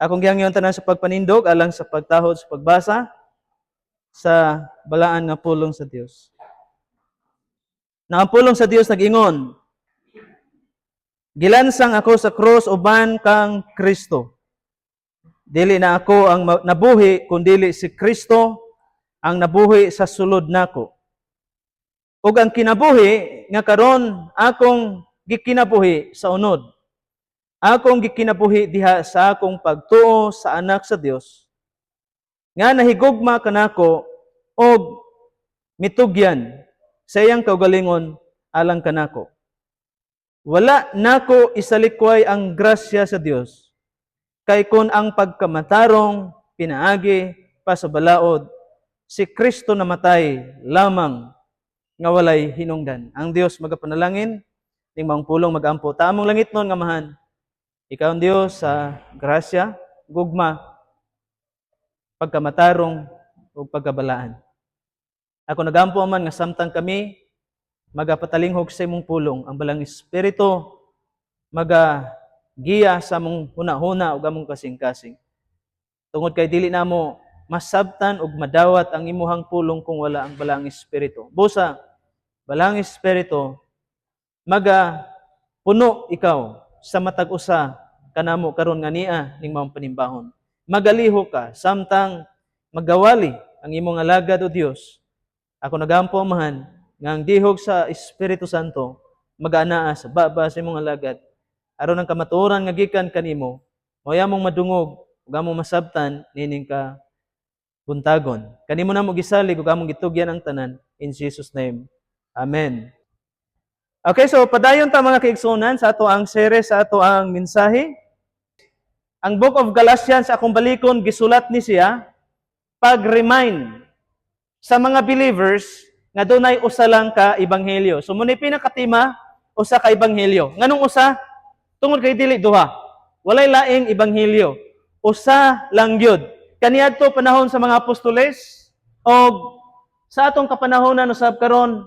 Akong gihangyon tanan sa pagpanindog alang sa pagtahod sa pagbasa sa balaan nga pulong sa Dios. Na ang pulong sa Dios nag-ingon, gilansang ako sa krus uban kang Kristo. Dili na ako ang nabuhi kundi si Kristo ang nabuhi sa sulod nako. Ug ang kinabuhi nga karon akong gikinabuhi sa unod. Akong gikinabuhi diha sa akong pagtuo sa anak sa Dios nga nahigugma kanako og mitugyan sa iyang kaugalingon alang kanako. Wala nako isalikway ang grasya sa Dios kay kun ang pagkamatarong pinaagi pa sa balaod si Kristo namatay lamang nga walay hinungdan. Ang Dios magapanalangin ning maong pulong magampo ta among langit nun nga mahan. Ikaw ang Diyos sa grasya, gugma, pagkamatarong o pagkabalaan. Ako nagampo man nga samtang kami magapatalingog sa imong pulong ang balang Espiritu magagiya sa among huna-huna ug among kasing-kasing. Tungod kay dili namo masabtan ug madawat ang imuhang pulong kung wala ang balang Espiritu. Busa, balang Espiritu puno ikaw sa matag usa kanamo karon nga niya ning maong panimbahon. Magaliho ka samtang magawali ang imong alagad o Dios. Ako nagampo mahan nga ang dihog sa Espiritu Santo mag-anaa sa baba sa imong alagad aron ang kamatuoran nga gikan kanimo moya mong madungog ug among masabtan nining ka buntagon. Kanimo na mo gisalig ug among gitugyan ang tanan in Jesus name. Amen. Okay, so padayon ta mga kaigsunan sa ato ang series, sa ato ang mensahe. Ang Book of Galatians, akong balikon, gisulat ni siya, pag-remind sa mga believers nga dunay usa lang ka ebanghelyo. So muna pinakatima, usa ka ebanghelyo. Nganong usa? Tungod kay dili duha. Walay laing ebanghelyo. Usa lang gyud. Kaniadto panahon sa mga apostoles o sa atong kapanahonan usab karon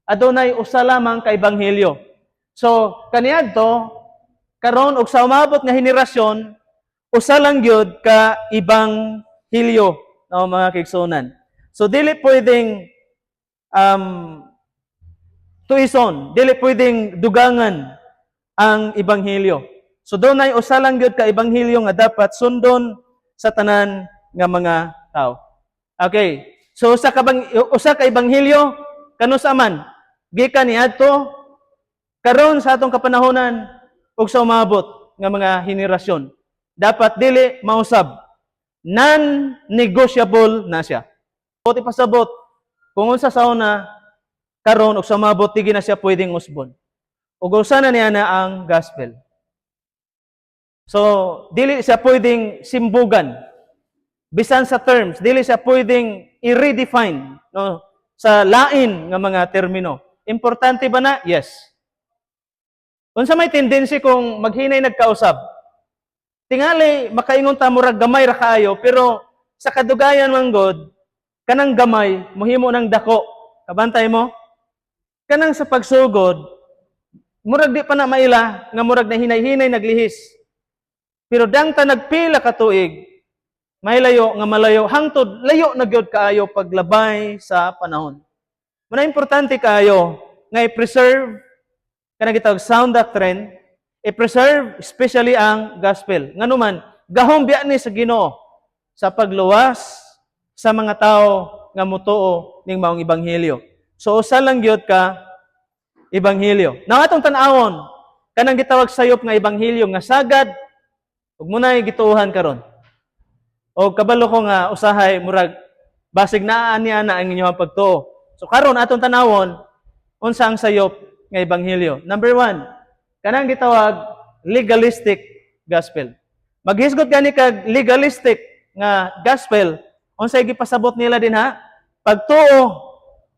adunay usa lamang ka ebanghelyo. So, kaniadto karon og sa umabot nga henerasyon, usa lang gyud ka ebanghelyo, no, mga kaigsunan. So dili pwedeng tuison, dili pwedeng dugangan ang ebanghelyo. So dunay usa lang gyud ka ebanghelyo nga dapat sundon sa tanan nga mga tao. Okay. So usa ka ebanghelyo kanusa man gikan niadto karon sa atong kapanahonan ug sa umabot nga mga henerasyon. Dapat dili mausab. Non-negotiable na siya. Buti pasabot kung unsa sa una karon ug sa umabot dili na siya pwedeng usbon. Ug usa na niya na ang gospel. So dili siya pwedeng simbugan. Bisan sa terms, dili siya pwedeng i-redefine, no, sa lain nga mga termino. Importante ba na? Yes. Unsa may tendency kung maghinay nagkausab? Tingali makaingon ta murag gamay ra kaayo pero sa kadugayan man god kanang gamay mohimo nang dako. Kabantay mo? Kanang sa pagsugod murag di pa na maila nga murag na hinay-hinay naglihis. Pero dang ta nagpila ka tuig may layo nga malayo hangtod layo na gyud kaayo paglabay sa panahon. Muna importante kaayo nga i-preserve kanang gitawag sound doctrine, i-preserve especially ang gospel. Nganuman gahom biya ni sa Ginoo sa pagluwas sa mga tao nga motuo ning maong ebanghelyo. So usa lang gyud ka ebanghelyo. Nang atong tan-awon kanang gitawag sayop nga ebanghelyo nga sagad ug munay gituohan karon. O kabalo ko nga usahay murag basig naa niya na ang inyong pagtuo. So karon atong tanawon unsa ang sayop nga ebanghelyo. Number 1, kanang gitawag legalistic gospel. Maghisgot gani kag legalistic nga gospel, unsay gipasabot nila din ha? Pagtuo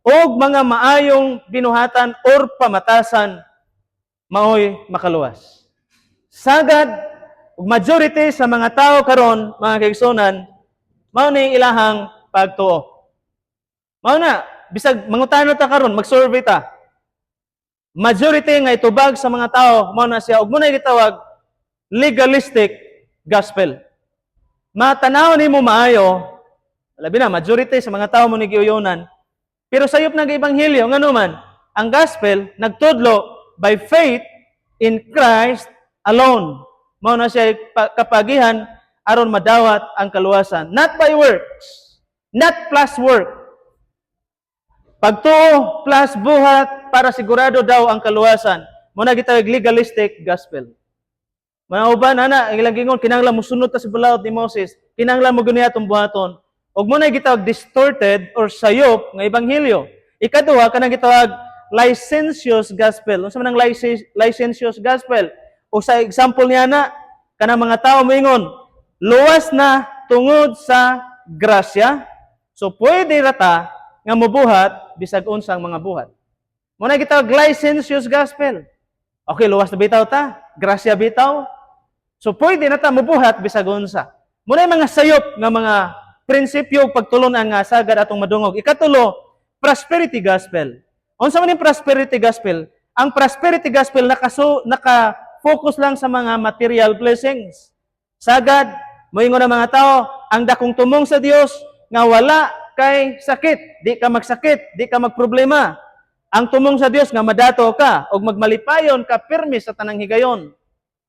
og mga maayong binuhatan or pamatasan maoy makaluwas. Sagad ug majority sa mga tao karon, mga kaigsunan, mao ni ilahang pagtuo. Mao na bisag mangutana ta karon, mag-survey ta. Majority nga itubag sa mga tao mao na siya ug munay gitawag legalistic gospel. matanaw nimo maayo, labi na majority sa mga tao mo nigiyuyonan, pero sayop nag ebanghelyo ngano man, ang gospel nagtudlo by faith in Christ alone. Mao na siya kapagihan aron madawat ang kaluwasan, not by works, not plus work. Pagtuo plus buhat para sigurado daw ang kaluwasan. Muna gitawag legalistic gospel. Mga uban, ana, ilang gingon, kinanglan mo sunod ta sa balaod ni Moses, kinanglan mo guniya itong buhaton. Huwag mo na gitawag distorted or sayop ng ebanghelyo. Ikaduha, kanang gitawag licentious gospel. Ano sa manang licentious gospel? O sa example niya na, kanang mga tao moingon, luwas na tungod sa grasya, so pwede rata nga mubuhat bisag unsang mga buhat. Muna gitawag licentious gospel. Okay, luwas na bitaw ta, grasya bitaw, so pwede na ta mubuhat bisag unsa. Muna mga sayop nga mga prinsipyo pagtulunan nga sagad atong madungog. Ikatulo, prosperity gospel. Unsa man yung prosperity gospel? Ang prosperity gospel naka-focus lang sa mga material blessings. Sagad, moingon ang mga tao, ang dakong tumong sa Dios nga wala kay sakit, di ka magsakit, di ka magproblema. Ang tumong sa Dios nga madato ka og magmalipayon ka pirmi sa tanang higayon.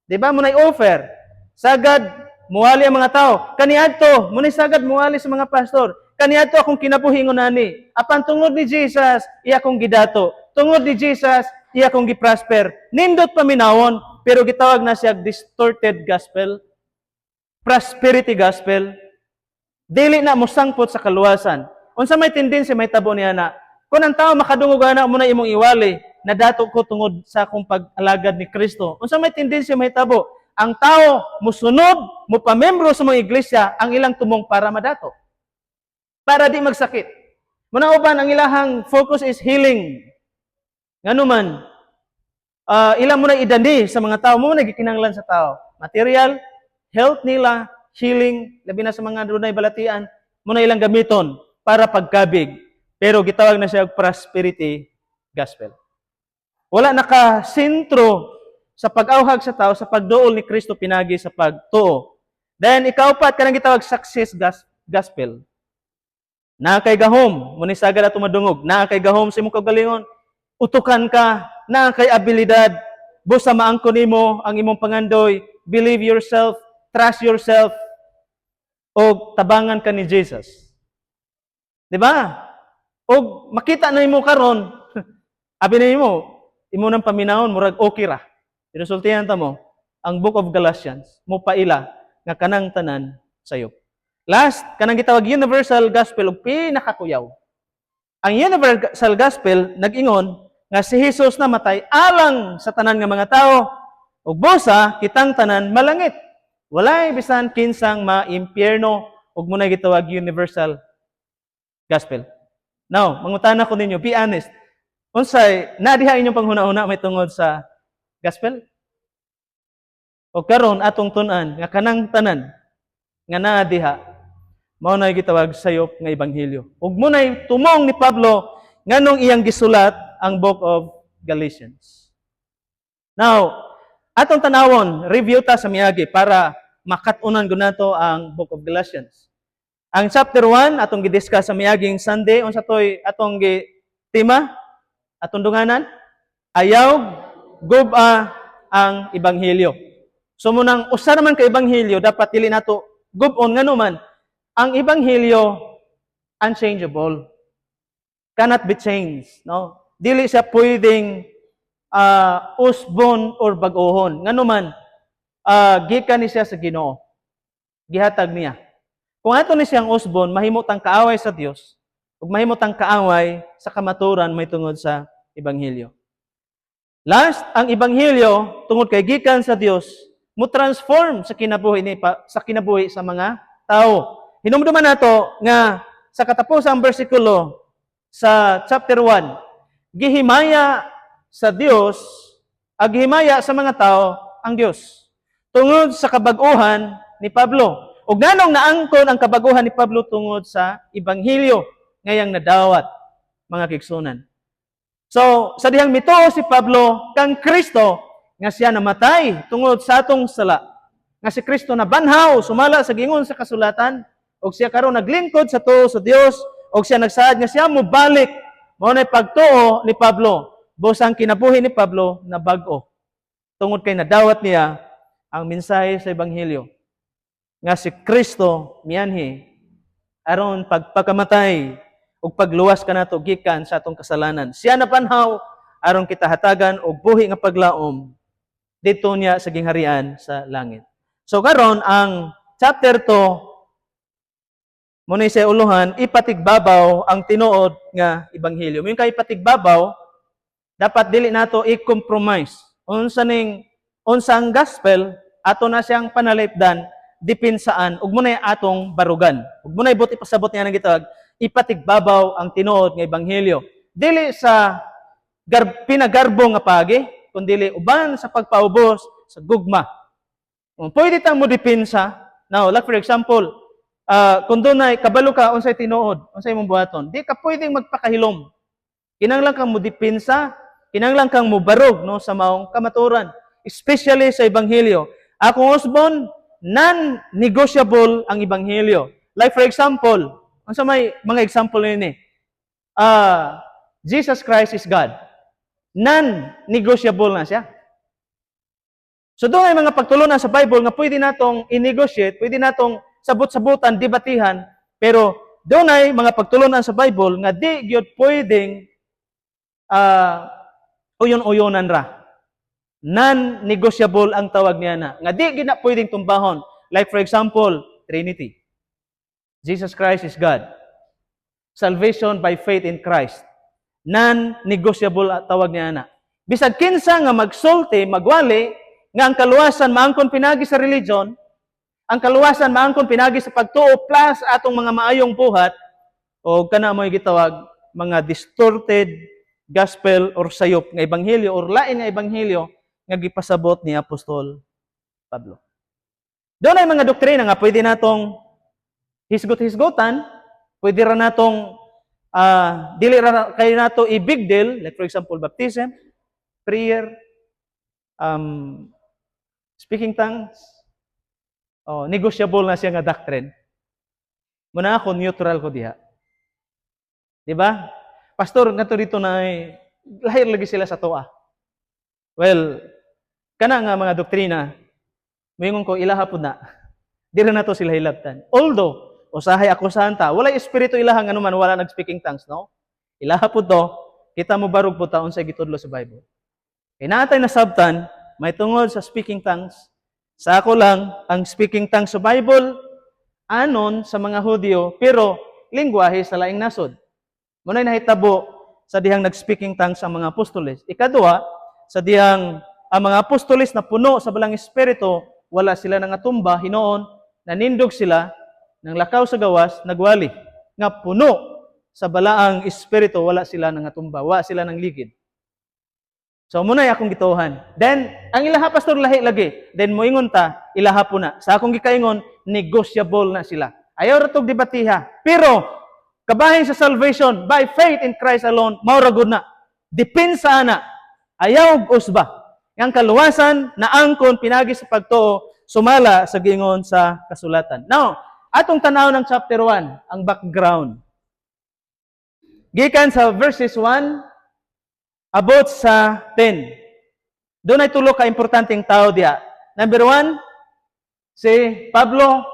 Di ba mo offer? Sagad muwali ang mga tao. Kaniadto, munay sagad muwali sa mga pastor. Kaniadto akong kinabuhi ngunani. Apan tungod ni Jesus, iya akong gidato. Tungod ni Jesus, iya akong giprosper. Nindot paminawon, pero gitawag na siya distorted gospel, prosperity gospel. Dili na mosangpot sa kaluwasan. Unsa may tendency may tabo niya na kung ang tao makadungog ana mo na imong iwali, nadato ko tungod sa akong pag-alagad ni Kristo. Unsa may tendency may tabo? Ang tao musunod, mupamembro sa mga iglesia ang ilang tumong para madato. Para di magsakit. Muna uban ang ilahang focus is healing. Ngano man, ilang mo na idandi sa mga tao, mo na gikinanglan sa tao. Material, health nila, healing, labi na sa mga dunay balatian, mo na ilang gamiton para pagkabig. Pero gitawag na siya prosperity gospel. Wala nakasentro sa pag-awhag sa tao, sa pagduol ni Kristo pinagi sa pagtuo. Then, ikaupat, kanang gitawag success gospel. Na kay gahom, muni sagad ato madungog, na kay gahom sa imong kagalingon, utukan ka, na kay abilidad, busa maangkon nimo ang imong pangandoy, believe yourself, trust yourself, o tabangan ka ni Jesus. Di ba? O makita na nimo karon, abi na nimo, imo nang paminahon, murag okay ra. Resultihan ta mo, ang Book of Galatians, mo paila, nga kanang tanan sayop. Last, kanang gitawag universal gospel ug pinakakuyaw. Ang universal gospel nag-ingon nga si Jesus namatay alang sa tanan nga mga tao ug busa kitang tanan malangit. Walay bisan kinsang maimpyerno ug muna gitawag universal gospel. Now, mangutana ko ninyo, be honest. Unsay nadiha inyong panghuna-una may tungod sa gospel? O karon atong tun-an nga kanang tanan nga naa diha mao na gitawag sayop nga ebanghelyo. Ug munay tumong ni Pablo nganong iyang gisulat ang Book of Galatians. Now, atong tanawon, review ta sa miagi para makat-unan gud nato ang Book of Galatians. Ang chapter 1 atong gidiscuss sa miaging Sunday unsa toy atong tema atong dunganan ayaw gub-a ang ebanghelyo. So munang usa naman ka ebanghelyo dapat dili nato gub-on ngano man ang ebanghelyo unchangeable. Cannot be changed, no? Dili siya pwedeng usbon or bag-ohon. Ngano man gikan ni siya sa Ginoo. Gihatag niya. Kung ato ni siyang usbon, mahimutang kaaway sa Dios ug mahimutang kaaway sa kamaturan may tungod sa ebanghelyo. Last, ang ebanghelyo tungod kay gikan sa Dios, mo transform sa kinabuhi sa mga tao. Hinumduman nato nga sa katapusang bersikulo sa chapter 1, gihimaya sa Dios, gihimaya sa mga tao ang Dios tungod sa kabag-uhan ni Pablo. Ug nganong naangkon ang kabaguhan ni Pablo tungod sa ebanghelyo ngayang nadawat mga kigsunan. So, sa dihang mituo si Pablo kang Kristo nga siya namatay tungod sa atong sala. nga si Kristo na banhaw sumala sa gingon sa kasulatan og siya karon naglingkod sa tuo sa Dios og siya nagsaad nga siya mobalik mao nay pagtuo ni Pablo busang kinabuhi ni Pablo na bag-o tungod kay nadawat niya ang mensahe sa ebanghelyo nga si Kristo mianhi aron pagpakamatay ug pagluwas kanato gikan sa atong kasalanan. Siya na banhaw aron kita hatagan og buhi nga paglaom dito niya sa gingharian sa langit. So karon ang chapter 2 mo ni sa uluhan ipatigbabaw ang tinuod nga ebanghelyo. Yung kay ipatigbabaw dapat dili nato i-compromise. Unsa ang gospel ato na siyang panalipdan dipinsaan ug munay atong barugan. Ug munay buti pasabot niya nang gitawag ipatigbabaw ang tinuod nga ebanghelyo. Dili sa pinagarbo nga pagi, kundi uban sa pagpaubos sa gugma. Pwede tang mo dipinsa. Now, like for example, kung dunay kabalo ka unsay tinuod, unsay imong buhaton, di ka pwedeng magpakahilom. Kinahanglan kang mo dipinsa, kinahanglan kang mo barog no sa maong kamaturan, especially sa ebanghelyo. Akong usbon, non-negotiable ang ebanghelyo. Like for example, unsa may mga example ni Jesus Christ is God. Non-negotiable na siya. So doon ay mga pagtulunan sa Bible nga pwede natong i-negotiate, pwede natong sabot-sabutan, debatihan, pero doon ay mga pagtulunan sa Bible nga di gyud pwedeng uyon-uyonan ra. Non-negotiable ang tawag niya na. Nga di gina pwedeng tumbahon. Like for example, Trinity. Jesus Christ is God. Salvation by faith in Christ. Non-negotiable at tawag niya na. Bisag kinsa nga magsulti, magwali, nga ang kaluwasan maangkon pinagi sa religion, ang kaluwasan maangkon pinagi sa pagtuo plus atong mga maayong buhat, o kana mo'y gitawag mga distorted gospel or sayop nga ebanghelyo or lain nga ebanghelyo nga gipasabot ni Apostol Pablo. Doon ay mga doktrina nga pwede natong hisgot-hisgotan, pwede ra natong dili ra kay nato i-big deal, like for example, baptism, prayer, speaking tongues, negotiable na siya nga doctrine. Muna ako, neutral ko diha. Di ba? Pastor, nato dito na lahir lagi sila sa toa. Well, kana nga mga doktrina, mayingon ko, ilahapon na. Di rin na to sila hilabtan. Although, usahay ako santa, walay espiritu ilahang anuman, wala nag-speaking tongues, no? Ilahapon to, kita mo barog po taon sa gitudlo sa Bible. Kaya natay nasabtan, may tungod sa speaking tongues. Sa ako lang, ang speaking tongues sa Bible, anon sa mga Hudyo, pero lingwahe sa laing nasod. Muna'y nahitabo sa dihang nag-speaking tongues ang mga apostoles. Ikadua, sa dihang ang mga apostoles na puno sa balang espiritu, wala sila nangatumba, hinoon, nanindog sila, ng lakaw sa gawas, nagwali. Nga puno sa balaang espiritu, wala sila nangatumba, wala sila nang ligid. So, muna akong gituhan. Then, ang ilaha, pastor, lahi lagi. Then, moingon ta, ilaha po na. Sa akong gikaingon, negotiable na sila. Ayaw ratog debatiha. Pero, kabahin sa salvation, by faith in Christ alone, mauragod na. Dipinsa na. Ayaw usba. Ang kaluwasan na angkon pinagi sa pagtuo, sumala sa gingon sa kasulatan. Now, atong tanaw ng chapter 1, ang background. Gikan sa verses 1, about sa 10. Doon ay tulo ka importanteng tao diya. Number 1, si Pablo,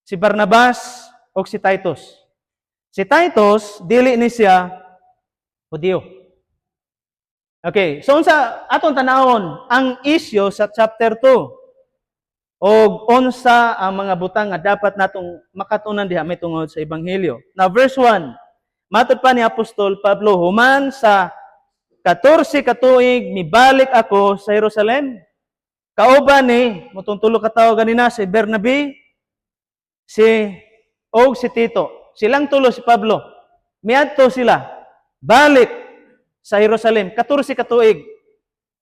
si Barnabas, o si Titus. Si Titus, dili ni siya Hudyo. Okay, so unsa atong tanawon ang issue sa chapter 2. O unsa ang mga butang nga dapat natong makatunan diha may tungod sa ebanghelyo. Now verse 1. Matod pa ni Apostol Pablo, human sa 14 katuig mibalik ako sa Jerusalem. Kauban ni motong tulo ka tawo ganina si Bernabe, si Tito. Silang tulo si Pablo. Miadto sila balik sa Jerusalem 14 katuig.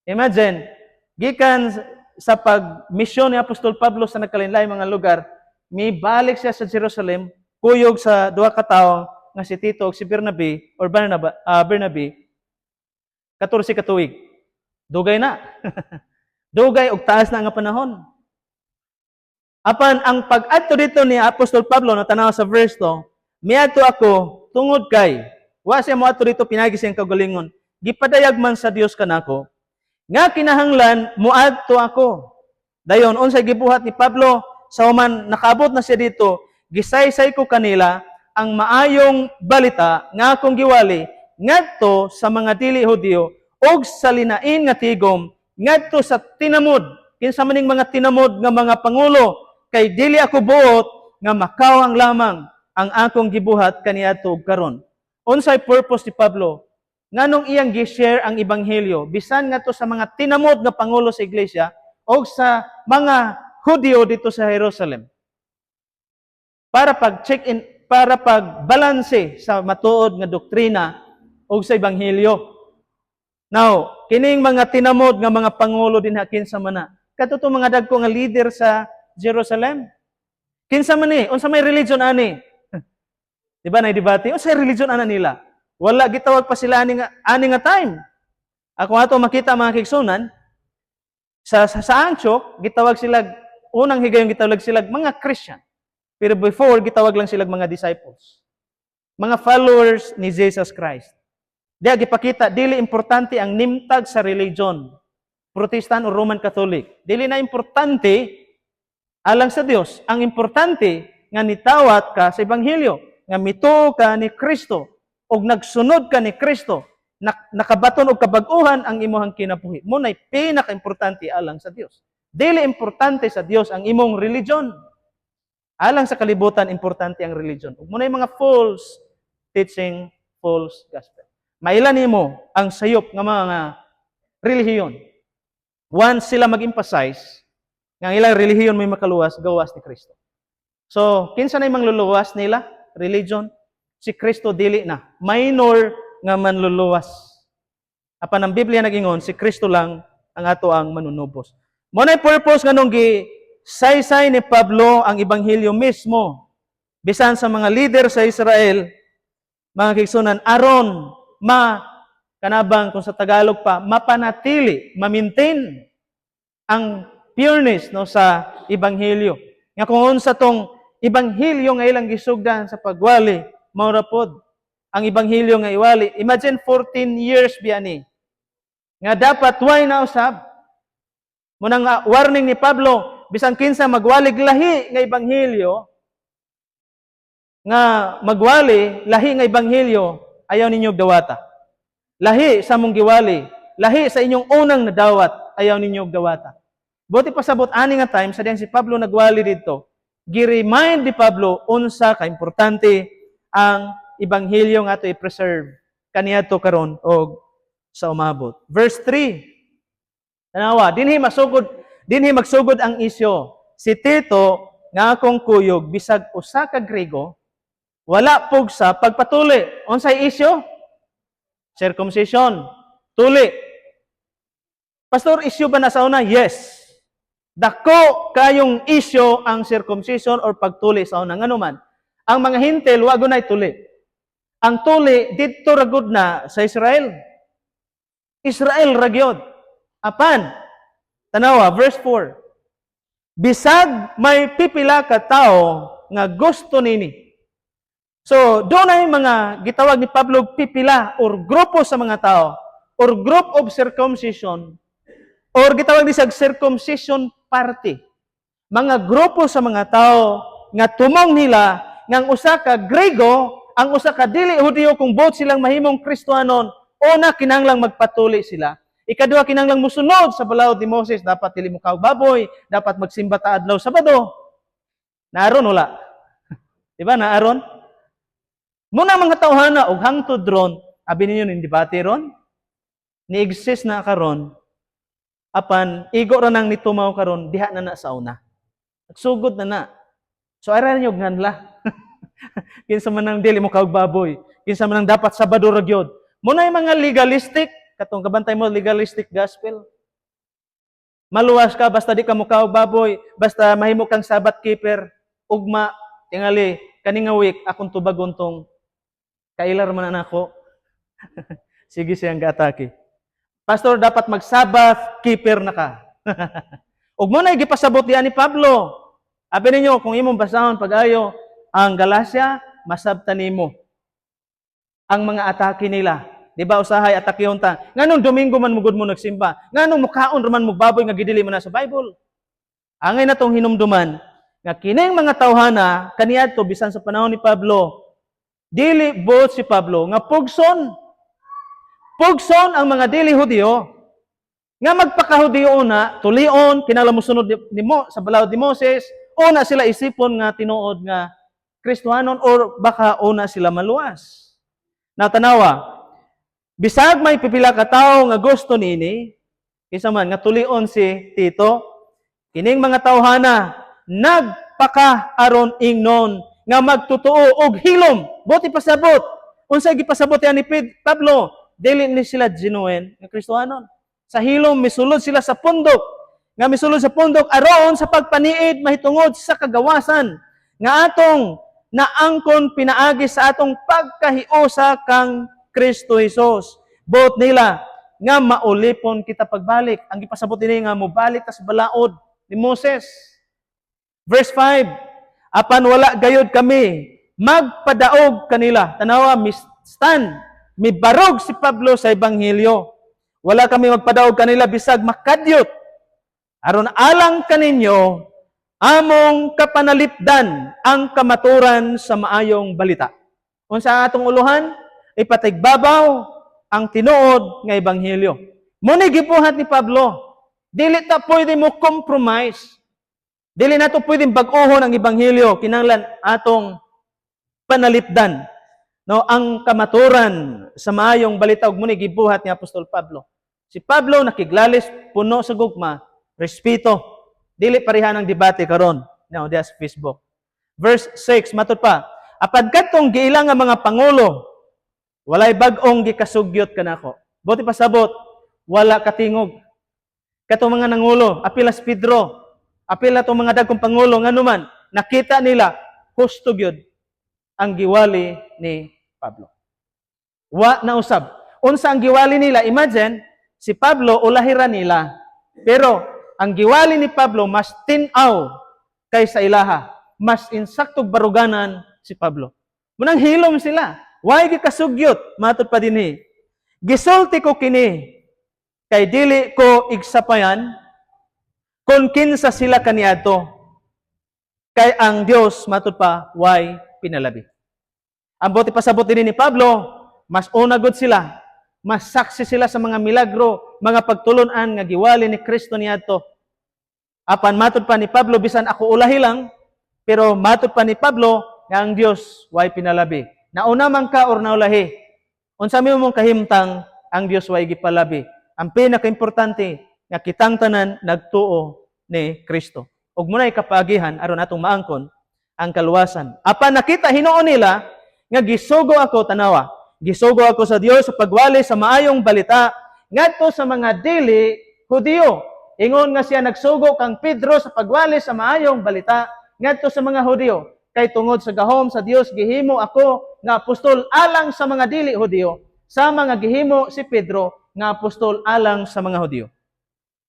Imagine, gikan sa pag-mission ni Apostol Pablo sa nagkalain-laing mga lugar, mibalik siya sa Jerusalem, kuyog sa duha ka tawo nga si Tito ug si Bernabe or Bernabe 14 katuig. Dugay na. Dugay og taas na nga panahon. Apan ang pag-adto dito ni Apostol Pablo na tanaw sa verse to, miadto ako tungod kay wa siya mo adto dito pinagi siyang kagalingon. Gipadayag man sa Dios kanako nga kinahanglan muadto ako. Dayon unsay gibuhat ni Pablo sa human nakaabot na siya dito, gisaysay ko kanila ang maayong balita nga akong giwali ngadto sa mga dili Hudiyo og sa linain nga tigom ngadto sa tinamod kinsa maning mga tinamod nga mga pangulo kay dili ako buot nga makawang lamang ang akong gibuhat kaniadto karon. Unsay purpose ni Pablo? Nganong iyang gi-share ang ebanghelyo bisan ngadto sa mga tinamod nga pangulo sa iglesia o sa mga Hudiyo dito sa Jerusalem. Para pag-check in, para pagbalanse sa matuod nga doktrina o sa ebanghelyo. Now, kining mga tinamod nga mga pangulo din kinsa man na. Katuto mga dagko nga leader sa Jerusalem. Kinsa man ni, unsa may religion ani? Di ba na debate? Unsa religion ana nila? Wala gitawag pa sila ani nga time. Ako ato makita mga kigsunan sa Antioch, gitawag sila unang higayon gitawag sila mga Christian. Pero before gitawag lang sila mga disciples. Mga followers ni Jesus Christ. Diya gipakita dili importante ang nimtag sa religion. Protestant o Roman Catholic. Dili na importante alang sa Dios. Ang importante nga nitawat ka sa ebanghelyo, nga mituo ka ni Kristo og nagsunod ka ni Kristo, nakabaton og kabag-uhan ang imong kinabuhi. Mo nay pinaka-importante alang sa Dios. Dili importante sa Dios ang imong religion. Alang sa kalibutan importante ang religion. Ug mo nay mga false teaching, false gospel. Mailan nimo ang sayop nga mga relihiyon. Once sila mag-emphasize nga ilang relihiyon may makaluwas gawas ni Kristo. So, kinsa na yung mangluluwas nila? Religion. Si Kristo dili na. Minor nga manluluwas. Apan ang Biblia nagingon, si Kristo lang ang ato ang manunubos. Mo na purpose nga nung saysay ni Pablo ang ebanghelyo mismo. Bisan sa mga leader sa Israel, mga kigsunan, aron kanabang kung sa Tagalog pa, mapanatili, ma-maintain ang pureness no sa ebanghelyo. Nga kung unsa tong ebanghelyo nga ilang gisugdan sa pagwali, mao ra pod ang ebanghelyo nga iwali. Imagine 14 years biani. Nga dapat way na usab. Munang warning ni Pablo, bisan kinsa magwalig lahi nga ebanghelyo, nga magwali lahi nga ebanghelyo, ayaw ninyo dawata. Lahi sa mong giwali, lahi sa inyong unang nadawat, ayaw ninyo dawata. Buti pasabot ani nga time sa diyan si Pablo nagwali dito, gi-remind ni Pablo unsa ka importante ang ebanghelyo nga ato i-preserve kaniadto karon og sa umabot. Verse 3. Tanawa, dinhi magsugod ang isyo. Si Tito nga akong kuyog bisag usa ka Grego, wala pug sa pagpatuli. Unsay isyo? Circumcision. Tuli. Pastor, isyo ba na sa una? Yes. Dako kayong isyo ang circumcision or pagtuli sa una. Ngano man, ang mga hintil wa gunay tuli. Ang tuli didto ra gud na sa Israel. Israel ra gyud. Apan, tanawa verse 4. Bisag may pipila ka tawo nga gusto nini. So, doon ay mga gitawag ni Pablo pipila or grupo sa mga tao or group of circumcision or gitawag ni sa circumcision party. Mga grupo sa mga tao nga tumong nila nga ang usa ka Grego, ang usa ka dili Hudiyo kung both silang mahimong Kristiyanon, una kinahanglang magpatuli sila. Ikaduha kinahanglang musunod sa balaod ni Moses, dapat dili mo baboy, dapat magsimba ta adlaw Sabado. Naaron wala. Di ba naaron? Muna mga tawhana og hangtod ron, abi ninyo ning debate ron, ni-exist na karon, apan igo ra nang nitumaw karon diha na sa una. Nagsugod na. So ara ninyo nganla. Kinsa man nang dili mo baboy, kinsa man nang dapat Sabado ra gyud. Muna yung mga legalistic, katong kabantay mo legalistic gospel. Maluwas ka basta di ka mo baboy, basta mahimo kang Sabbath keeper, ugma tingali kaning week akong tubagon tong kailar man nako. Sige siyang gatake. Pastor, dapat mag-Sabbath keeper na ka. Ug mo na gipasabot diyan ni Pablo. Abi ninyo, kung imong basahon pag-ayo ang Galacia, masabtan nimo ang mga atake nila. Di ba usahay atake unta? Nganong Domingo man mugod mo nagsimba? Nganong mukaon raman mo baboy nga gidili mo na sa Bible? Angay na tong hinumduman nga kining mga tawhana kaniadto bisan sa panahon ni Pablo, dili buot si Pablo nga pugson ang mga dili Hudiyo nga magpakahudiyo una, tulion kinalamusunod ni Mo sa balawod ni Moses, una sila isipon nga tinuod nga Kristohanon or baka una sila maluwas. Now tanawa, bisag may pipila ka tawo nga gusto nini, isa man nga tulion si Tito, kining mga tawhana nagpaka-aron ingnon nga magtutuo og hilom, buti pasabot. Unsay gipasabot yan ni Pablo, dili ni sila genuine nga Kristohanon. Sa hilom misulod sila sa pundok, nga misulod sa pundok aron sa pagpaniid mahitungod sa kagawasan nga atong naangkon pinaagi sa atong pagkahiusa kang Kristo Jesus. Both nila nga maulipon kita pagbalik. Ang gipasabot nila nga mobalik ta sa balaod ni Moses. Verse 5, apan wala gayud kami magpadaog kanila. Tanawa, mibarog si Pablo sa Ebanghelyo. Wala kami magpadaog kanila bisag makadyot. Aron alang kaninyo among kapanalipdan ang kamaturan sa maayong balita. Unsa atong uluhan? Ipatigbabaw ang tinuod nga Ebanghelyo. Muni gibuhat ni Pablo. Dili ta pwede mo compromise. Dili na to pwedeng bag-ohon ang Ebanghelyo. Kinahanglan atong panalipdan. No, ang kamaturan sa maayong balita ug muni gibuhat ni Apostol Pablo. Si Pablo nakiglalis puno sa gugma, respeto. Dili pareha ng debate karon. Now, diya sa Facebook. Verse 6, matud pa, apad katong giilang nga mga pangulo, walay bag-ong gikasugyot kanako. Buti pasabot, wala katingog. Katong mga nangulo, apil as Pedro, apil na itong mga dagkong pangulo, nga naman, nakita nila, husto gyud ang giwali ni Pablo. Wa na usab. Unsa ang giwali nila? Imagine, si Pablo ulahiran nila. Pero, ang giwali ni Pablo, mas tinaw kaysa ilaha. Mas insaktog baruganan si Pablo. Munang hilom sila. Why gikasugyot? Matod pa dinhi. Gisulti ko kini, kay dili ko igsapayan, kung kinsa sila kaniadto. Kay ang Dios, matod pa, why pinalabi. Ang buti pasabot din ni Pablo, mas unagod sila, mas saksi sila sa mga milagro, mga pagtulunan nga giwali ni Kristo niadto. Apan matod pa ni Pablo, bisan ako ulahi lang, pero matod pa ni Pablo, nga ang Dios, why pinalabi. Nauna man ka or naulahi. Unsa mi mong kahimtang, ang Dios why gipalabi. Ang pinaka-importante, nga kitang tanan nagtuo ni Kristo. Ug munay kapagihan aron atong maangkon ang kaluwasan. Apan nakita hinuon nila nga gisugo ako tanawa. Gisugo ako sa Dios sa pagwali sa maayong balita ngadto sa mga dili Hudiyo. Ingon nga siya nagsugo kang Pedro sa pagwali sa maayong balita ngadto sa mga Hudiyo. Kay tungod sa gahom sa Dios gihimo ako nga apostol alang sa mga dili Hudiyo, sa mga gihimo si Pedro nga apostol alang sa mga Hudiyo.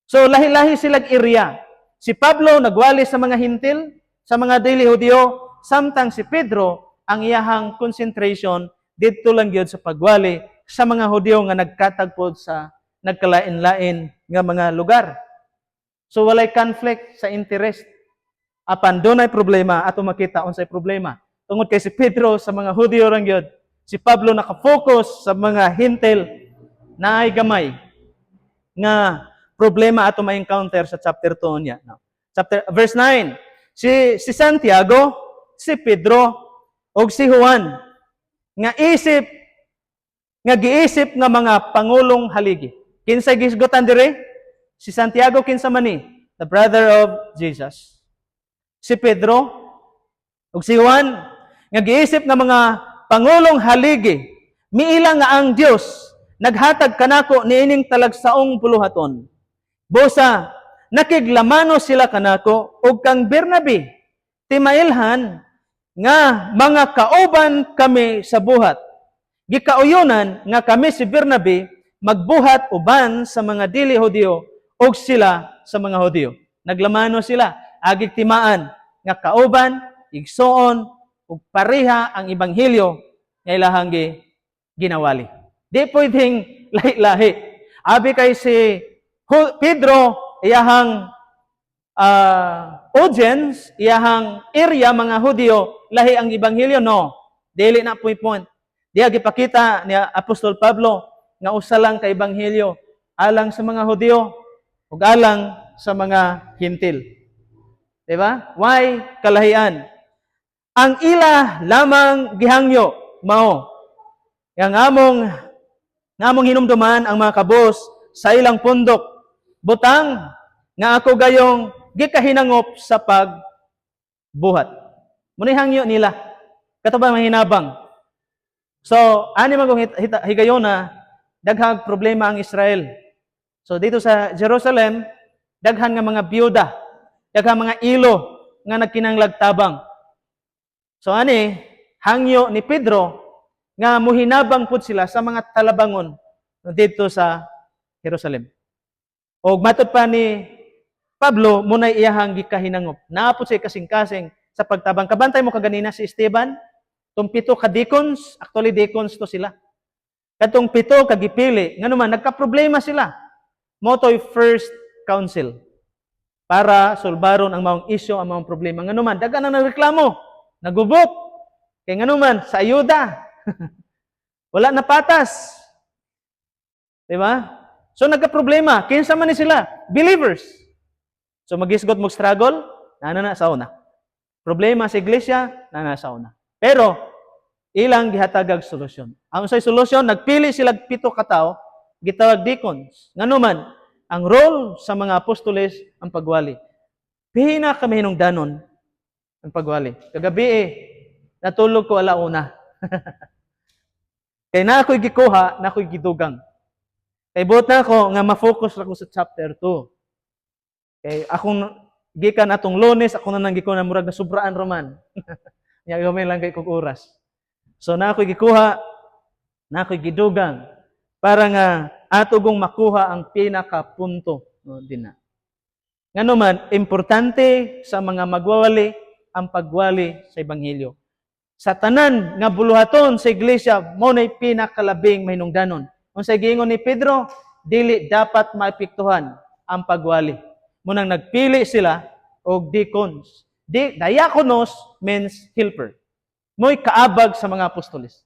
So lahi-lahi silang area. Si Pablo nagwali sa mga hintil, sa mga dili Hudiyo, samtang si Pedro ang iyahang concentration didto lang gyud sa pagwali sa mga Hudiyo nga nagkatagpod sa nagkalain-lain nga mga lugar. So walay conflict sa interest. Apan dunay problema ato makita unsay problema. Tungod kay si Pedro sa mga Hudiyo lang gyud, si Pablo nakafocus sa mga hintil naay gamay nga problema ato ma-encounter sa chapter 2 niya. No? Verse 9, si Santiago, si Pedro, og si Juan, nga giisip nga mga pangulong haligi. Kinsay gisgotan dire? Si Santiago kinsa man ni? The brother of Jesus. Si Pedro, og si Juan, nga giisip nga mga pangulong haligi, miila nga ang Dios naghatag kanako niining talagsaong puluhaton. Busa, nakiglamano sila kanako og kang Bernabe, timailhan nga mga kauban kami sa buhat. Gikauyonan nga kami si Bernabe magbuhat uban sa mga dili Hudiyo og sila sa mga Hudiyo. Naglamano sila, agig timaan nga kauban, igsoon, ug pareha ang ebanghelyo nga ilahang ginawali. Di pwedeng lahi-lahi. Abi kay si Pedro, iyahang audience, iyahang area, mga Hudyo, lahi ang ebanghelyo, no. Dili na point. Diya gipakita ni Apostol Pablo nga usa lang ka ebanghelyo alang sa mga Hudyo ug alang sa mga Hintil. Diba? Why kalahian? Ang ila lamang gihangyo mao yang ngamong hinumduman ang mga kabos sa ilang pundok, butang nga ako gayong gikahinangop sa pagbuhat. Muna hangyo nila. Kato ba mahinabang? So, ani magong higayon na daghang problema ang Israel. So, dito sa Jerusalem, daghan nga mga biyuda, daghang mga ilo nga nagkinanglag tabang. So, ani, hangyo ni Pedro nga muhinabang pud sila sa mga talabangon dito sa Jerusalem. O matod pa ni Pablo, munay iyahang gikahinangop. Naapod siya kasing-kasing sa pagtabang. Kabantay mo kaganina si Esteban, itong 7 ka deacons, actually deacons to sila. Katong 7 kagipili, nga naman, nagka-problema sila. Motoy first council para solbaron ang maong isyo, ang maong problema. Nga naman, daga na nagreklamo, nagubot. Kaya nga naman, sa ayuda, wala na patas. Diba? So, nagka-problema. Kinsa man ni sila? Believers. So, magisgot mo struggle, na sa una. Problema sa iglesia, na sa una. Pero, ilang gihatagag solusyon. Ang usay solusyon, nagpili sila 7 ka tao, gitawag deacons. Nga naman, ang role sa mga apostoles, ang pagwali. Pihina kami hinungdanon ang pagwali. Kagabi natulog ko alauna. Kaya na ako'y gikuha, na ako'y gidugang. Kaya buot na ako nga ma-focus ako sa chapter 2. Kaya akong gikan atong Lunes, ako na nang gikuha na murag na sobraan roman. Nga gamay lang kay kong oras. So na ako'y gikuha, na ako'y gidugang para nga atugong makuha ang pinakapunto. No, din na. Nga naman, importante sa mga magwawali ang pagwali sa Ebanghelyo. Sa tanan nga buluhaton sa iglesia, mo na'y pinakalabing mahinungdanon. Kung sa giingon ni Pedro, dili dapat maepektuhan ang pagwali. Munang nagpili sila og deacons. Diakonos means helper. Mo'y kaabag sa mga apostoles.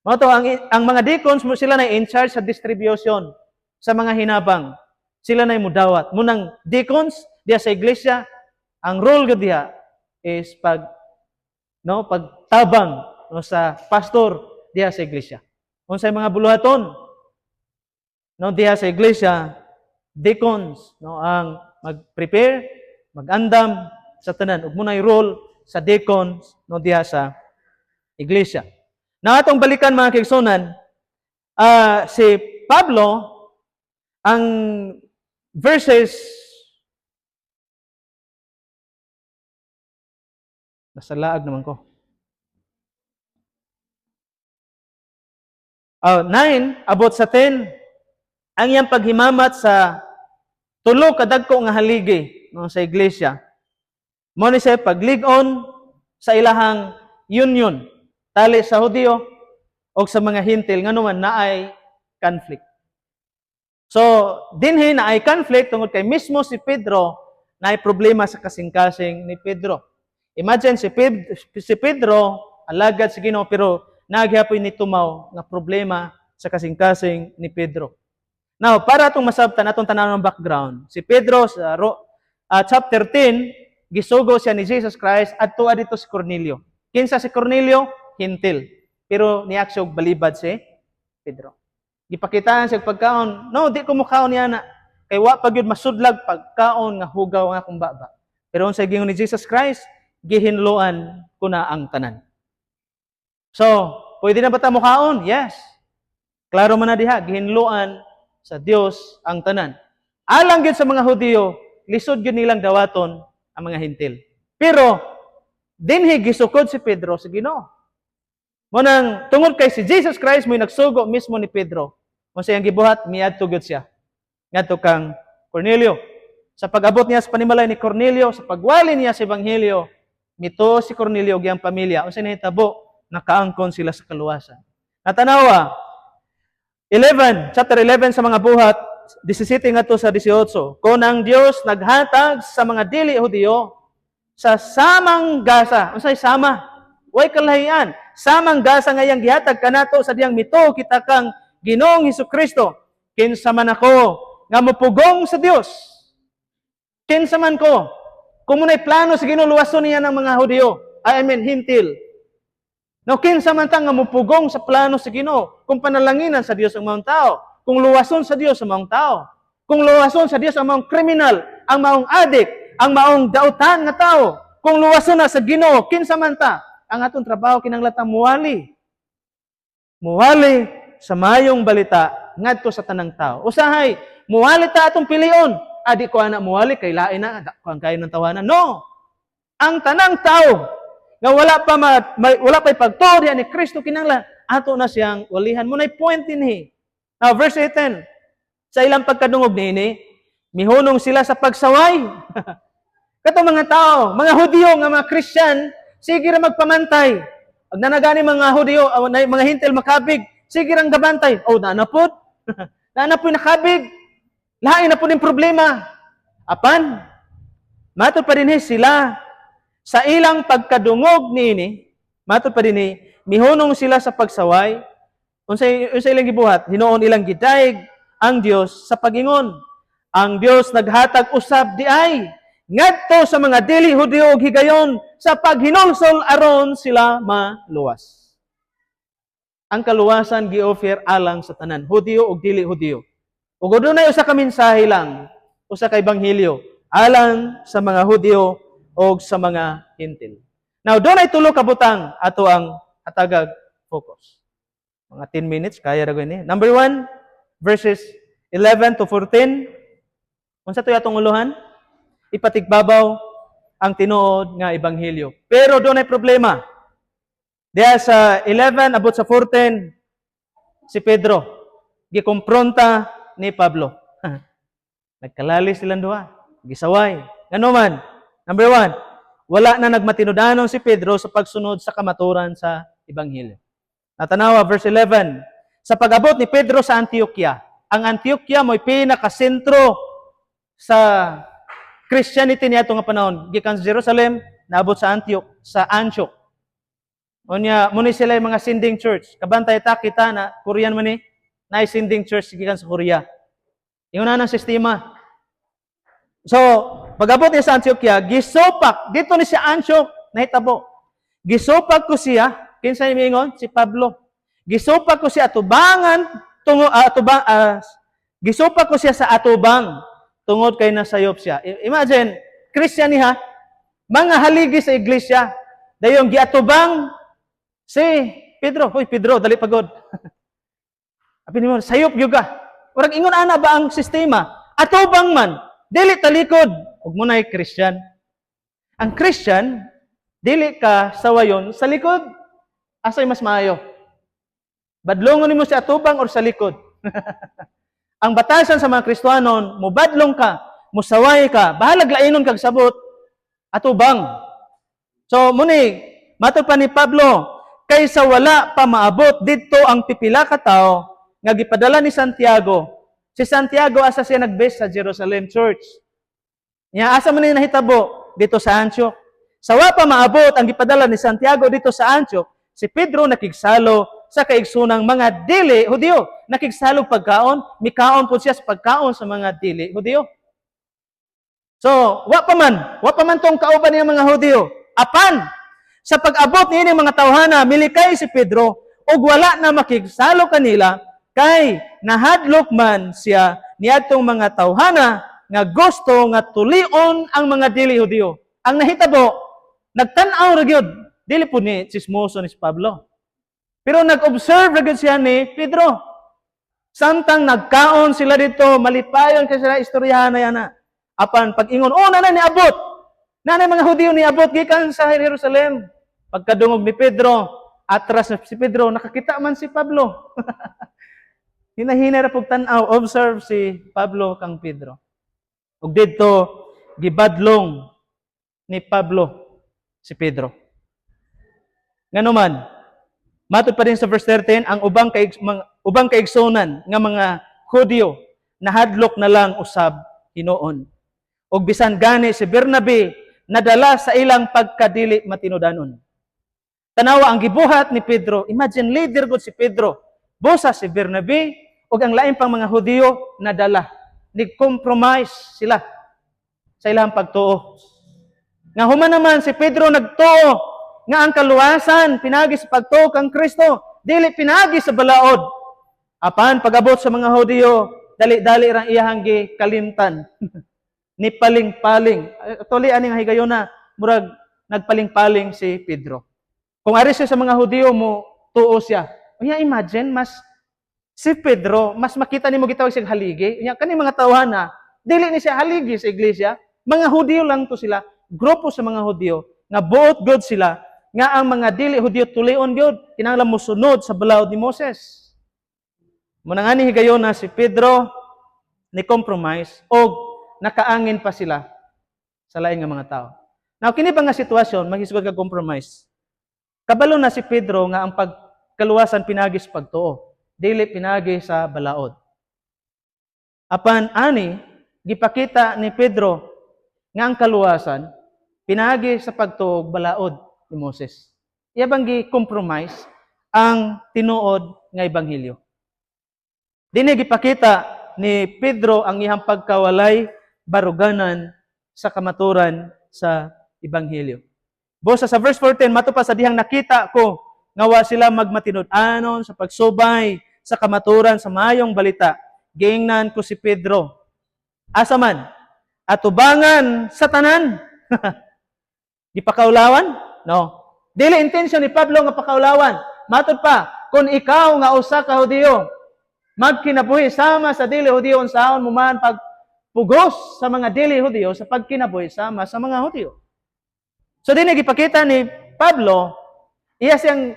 Mato ang mga deacons mo sila na in charge sa distribution sa mga hinabang. Sila na mudawat. Munang deacons diya sa iglesia, ang role gud diha is pagtabang sa pastor diha sa iglesia. Unsay mga buluhaton diha sa iglesia, deacons ang mag-prepare, mag-andam sa tanan ug munay role sa deacons diha sa iglesia. Na atong balikan mga kaigsunan, si Pablo, ang verses nasa laag naman ko. 9, abot sa 10, ang iyang paghimamat sa tulo kadagko nga haligi sa iglesia. Mo ni siya paglig-on sa ilahang union tali sa Hudyo o sa mga Hintil nga naman naay conflict. So, dinhi naay conflict tungod kay mismo si Pedro naay problema sa kasing-kasing ni Pedro. Imagine si Pedro alagad sa Ginoo pero naghapoy ni tumaw nga problema sa kasing-kasing ni Pedro. Now, para atong masabtan atong tanaw ng background, si Pedro sa chapter 10 gisugo siya ni Jesus Christ adto dito si Cornelio. Kinsa si Cornelio? Hintil. Pero niya siya balibad si Pedro. Gipakitaan siya pagkaon. No, di ko mukaon niya na. Kay wa pa gyud masudlag pagkaon nga hugaw nga akong baba. Pero unsay gingon ni Jesus Christ, gihinluan ko na ang tanan. So, pwede na ba ta mukaon? Yes. Klaro man na diha, gihinluan sa Dios ang tanan. Alang gyud sa mga Hudyo, lisod gyud nilang dawaton ang mga Hintil. Pero dinhi gisukod si Pedro sa Ginoo. Munang tungod kay si Jesus Christ mo'y nagsugo mismo ni Pedro. Kung siyang gibuhat, miadto gyud siya. Ngadto kang Cornelio. Sa pag-abot niya sa panimalay ni Cornelio, sa pagwali niya sa Ebanghelyo, Mito si Cornelio ug iyang pamilya unsay nahitabo nakaangkon sila sa kaluwasan. Natanawa 11, chapter 11 sa mga buhat 17 ngadto sa 18. Kung ang Dios naghatag sa mga dili Hudiyo sa samang gasa, unsay sama? Way kalahian. Samang gasa nga iyang gihatag kanato sa diyang mito kita kang Ginoong Hesukristo. Kinsa man ako nga mupugong sa Dios. Kinsa man ko. Kung muna'y plano sa Ginoo luwason niya ng mga Hudiyo, I mean Hintil. No, kinsa man ta nga mupugong sa plano sa Ginoo, kung panalanginan sa Dios ang mga tao, kung luwason sa Dios ang mga tao, kung luwason sa Dios ang mga kriminal, ang maong adik, ang maong dautan nga tao, kung luwason na sa Ginoo, kinsa man ta, ang atong trabaho kinahanglan muwali. Muwali sa mayong balita ngadto sa tanang tao. Usahay, muwali ta atong pilion. Adi ko ana muwali kay lain na kuan kayo ng tawanan. No. Ang tanang tao nga wala pa pagtuo ni Kristo kinahanglan ato na siyang walihan. Mo nay point dinhi. Now verse 18. Sa ilang pagkadungog niini, mihunong sila sa pagsaway. Kato mga tao, mga Hudiyo nga mga Christian, sige ra magpamantay. Pag nanagani mga Hudiyo, mga Hintil makabig, sige rang gabantay. Oh, naanapod. Naanapod nakabig. Lain na po ng problema. Apan, matod pa din sila sa ilang pagkadungog niini, matod pa din mihunong sila sa pagsaway, unsay ilang gibuhat, hinuon ilang gidayeg ang Dios sa pagingon. Ang Dios naghatag usab di ay ngadto sa mga dili Hudiyo ug higayon sa paghinulsol aron sila maluwas. Ang kaluwasan gi-offer alang sa tanan, Hudiyo ug dili Hudiyo. Ug dunay usa ka mensahe lang, usa ka ebanghelyo alang sa mga Hudiyo o sa mga Hintil. Now, dunay tulo ka butang ato ang hatagag focus. Mga 10 minutes kaya ra gani. Number 1, verses 11 to 14. Unsa to atong uluhan? Ipatigbabaw ang tinuod nga ebanghelyo. Pero dunay problema. Diya sa 11 abot sa 14 si Pedro gikompronta ni Pablo. Nagkalali silang duha. Gisaway. Ngano man? Number 1, wala na nagmatinudanon si Pedro sa pagsunod sa kamaturan sa Ebanghelyo. Natanawa, verse 11. Sa pag-abot ni Pedro sa Antioquia, ang Antioquia mo'y pinakasentro sa Christianity niya itong panahon. Gikan sa Jerusalem, naabot sa Antioch. Muna sila yung mga sending church. Kabantay ta kita na, Korean man na sending church gikan sa Korea. Yung na ng sistema. So, pag-abot niya sa Antioquia, gisopak, dito ni si Antioch, nahitabo. Gisopak ko siya, kinsa ni mingon? Si Pablo. Gisopak ko siya atubangan, gisopak ko siya sa atubang, tungod kay nasayop siya. Imagine, Christian niya, mga haligi sa iglesia, dayong giatubang si Pedro. Hoy, Pedro, dali pagod. Apin mo, sayop yuga. Urag ingon ana ba ang sistema? Atubang man, dili talikod. Ug mo nay Christian. Ang Christian, dili ka sawayon sa likod. Asay mas maayo? Badlongon nimo si atubang or sa likod? Ang batasan sa mga Kristiyanon, mubadlong ka, musaway ka, bahalag lainon kag sabot, atubang. So, muni, matod pa ni Pablo, kaysa wala pa maabot dito ang pipila ka tao nga gipadala ni Santiago. Si Santiago asa siya nagbase sa Jerusalem Church. Nya asa man ni nahitabo dito sa Antioch. Sa wa pa maabot ang gipadala ni Santiago dito sa Antioch, si Pedro nakigsalo sa kaigsunang mga dili Hudiyo. Nakigsalo pagkaon, mikaon po siya sa pagkaon sa mga dili Hudiyo. So, wa pa man tong kauban niya mga Hudiyo. Apan, sa pag-abot niya mga tawhana, milikay si Pedro, ug wala na makigsalo kanila, kay nahadlok man siya niadtong mga tawhana nga gusto nga tulion ang mga dili Hudiyo. Ang nahitabo, nagtan-aw ra gyud, dili po ni chismoso ni Pablo. Pero nag-observe ra gyud siya ni Pedro. Samtang nagkaon sila dito, malipayon kay sila istoryahan na yana. Apan pag-ingon, nanay niabot. Nanay mga Hudiyo niabot gikan sa Jerusalem. Pagkadungog ni Pedro, atras na si Pedro, nakakita man si Pablo. Hinahina ra pug tan-aw, observe si Pablo kang Pedro. Ug didto gibadlong ni Pablo si Pedro. Nganuman, matod pa rin sa verse 13, ang ubang kaigsunan nga mga Hudyo nahadlok na lang usab hinuon. Og bisan gani si Bernabe nadala sa ilang pagkadili matinudanon. Tanawa ang gibuhat ni Pedro, imagine leader gud si Pedro, bosa si Bernabe ug ang lain pang mga Hudyo nadala. Nag-compromise sila sa ilang pagtuo. Nga human naman si Pedro nagtuo nga ang kaluwasan pinagi sa pagtuo kang Kristo, dili pinagi sa balaod. Apan pag-abot sa mga Hudyo, dali-dali rang iyang kalimtan. Ni paling-paling. Actually, aning higayuna, murag nagpaling-paling si Pedro. Kung ari siya sa mga Hudyo mo, tuo siya. Unya, imagine, si Pedro, mas makita ni mo gitawag siya haligi. Unya, kani mga tawana, dili ni siya haligi sa iglesia. Mga Hudyo lang to sila. Grupo sa mga Hudyo, nga buot God sila, nga ang mga dili Hudyo tulion God, kinahanglan mo sunod sa balaod ni Moses. Muna nga ni higayuna si Pedro, ni compromise, o nakaangin pa sila sa lain nga mga tao. Now, kini ba nga sitwasyon, maghisugod ka compromise. Kabalo na si Pedro nga ang pagkaluwasan pinagi sa pagtuo, dili pinagi sa balaod. Apan ani, gipakita ni Pedro nga ang kaluwasan pinagi sa pagtuo balaod ni Moses. Iya bang gi-compromise ang tinuod nga ebanghelyo. Dini gipakita ni Pedro ang iyang pagkawalay baruganan sa kamaturan sa ebanghelyo. Bosa sa verse 14, matupa sa dihang nakita ko nga wa sila magmatinud-anon sa pagsubay sa kamaturan sa mayong balita. Giingnan ko si Pedro. Asa man? Atubangan sa tanan. Gipakaulawan? No. Dili intention ni Pablo nga pakaulawan. Matod pa, kung ikaw nga usa ka Hudyo, magkinabuhi sama sa dili Hudyo unsaon mo man pagpugos sa mga dili Hudyo sa pagkinabuhi sama sa mga Hudyo. So dinhi gipakita ni Pablo, iya siyang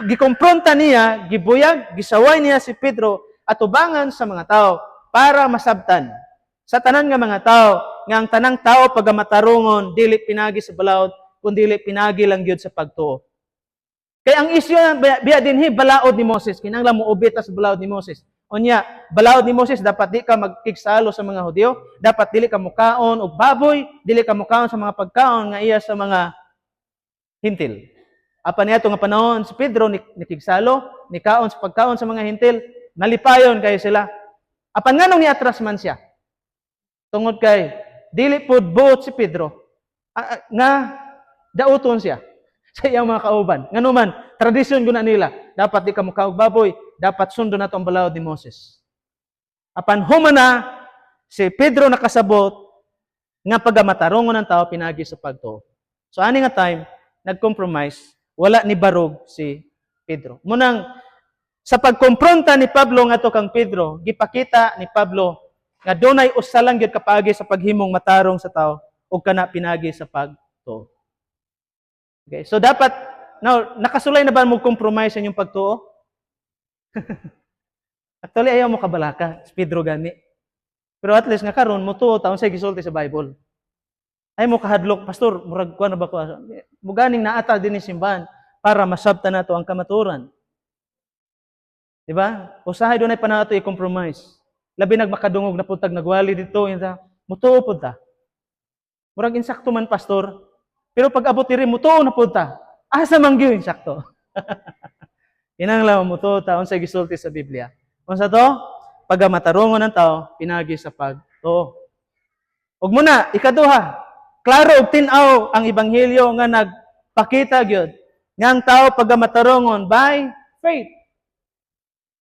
gikompronta niya, gibuyag, gisaway niya si Pedro atubangan sa mga tao para masabtan sa tanan nga mga tao nga ang tanang tao pagamatarungon dili pinagi sa balaod kundi dili pinagi lang gyud sa pagtuo. Kaya ang isyu biya dinhi balaod ni Moses, kinahanglan mo ubita sa balaod ni Moses. Unya, balaod ni Moses, dapat di ka magkiksalo sa mga Hudyo, dapat dili ka mukaon og baboy, dili ka mukaon sa mga pagkaon nga iya sa mga hintil. Apan niya nga panahon si Pedro nikigsalo, nikaon sa pagkaon sa mga hintil, nalipayon kayo sila. Apan nganong niatras man siya? Tungod kay dili pud buot si Pedro nga dauton siya sa iyang mga kauban. Nganuman, tradisyon guna nila, dapat di ka mukaog baboy, dapat sundo na itong balaod ni Moses. Apan humana, si Pedro nakasabot nga pagamatarungon ng tao pinagi sa pagtuo. So ani nga time, nag-compromise, wala ni barog si Pedro. Munang sa pagkompronta ni Pablo nga to kang Pedro, gipakita ni Pablo nga dunay usa lang gyud kapagi sa paghimong matarong sa tao ug kana pinagi sa pagtuo. Okay, so dapat, now, nakasulay na ba mo compromise sa inyong pagtuo? Actually, ayaw mo kabalaka, Pedro gani. Pero at least nga karon mo tuo taon sa gisulti sa Bible. Ay mo kahadlok, pastor, murag kuan na ba ko? Muganing naata din ni simbahan para masabta nato ang kamaturan. Di ba? Usahay doon ay panato i-compromise. Labi nagmakadungog na puntag nagwali dito, mutuo pud ta. Murag insakto man, pastor. Pero pag abot diri mo tuo na punta. Asa man gyud sakto. Kinahanglan mo tuo taon sa gisulti sa Biblia. Unsa to? Pagamatarungon ng tao pinagi sa pagtuo. Ug muna ikaduha, klaro og tin-aw ang ebanghelyo nga nagpakita gyud nga ang tao pagamatarungon by faith.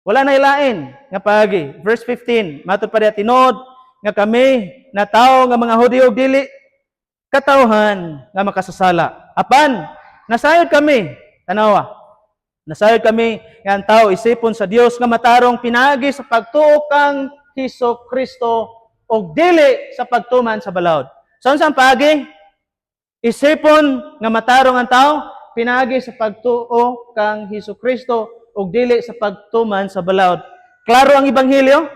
Wala na ilain nga paagi. Verse 15, matud pa diha tinod nga kami na tao nga mga Hudyo dili katawhan nga makasasala. Apan, nasayod kami, tanawa, nasayod kami nga ang tao isipon sa Dios nga matarong pinagi sa pagtuo kang Hesus Kristo o dili sa pagtuman sa balaod. Saan saan paagi? Isipon nga matarong ang tao pinagi sa pagtuo kang Hesus Kristo o dili sa pagtuman sa balaod. Klaro ang ebanghelyo?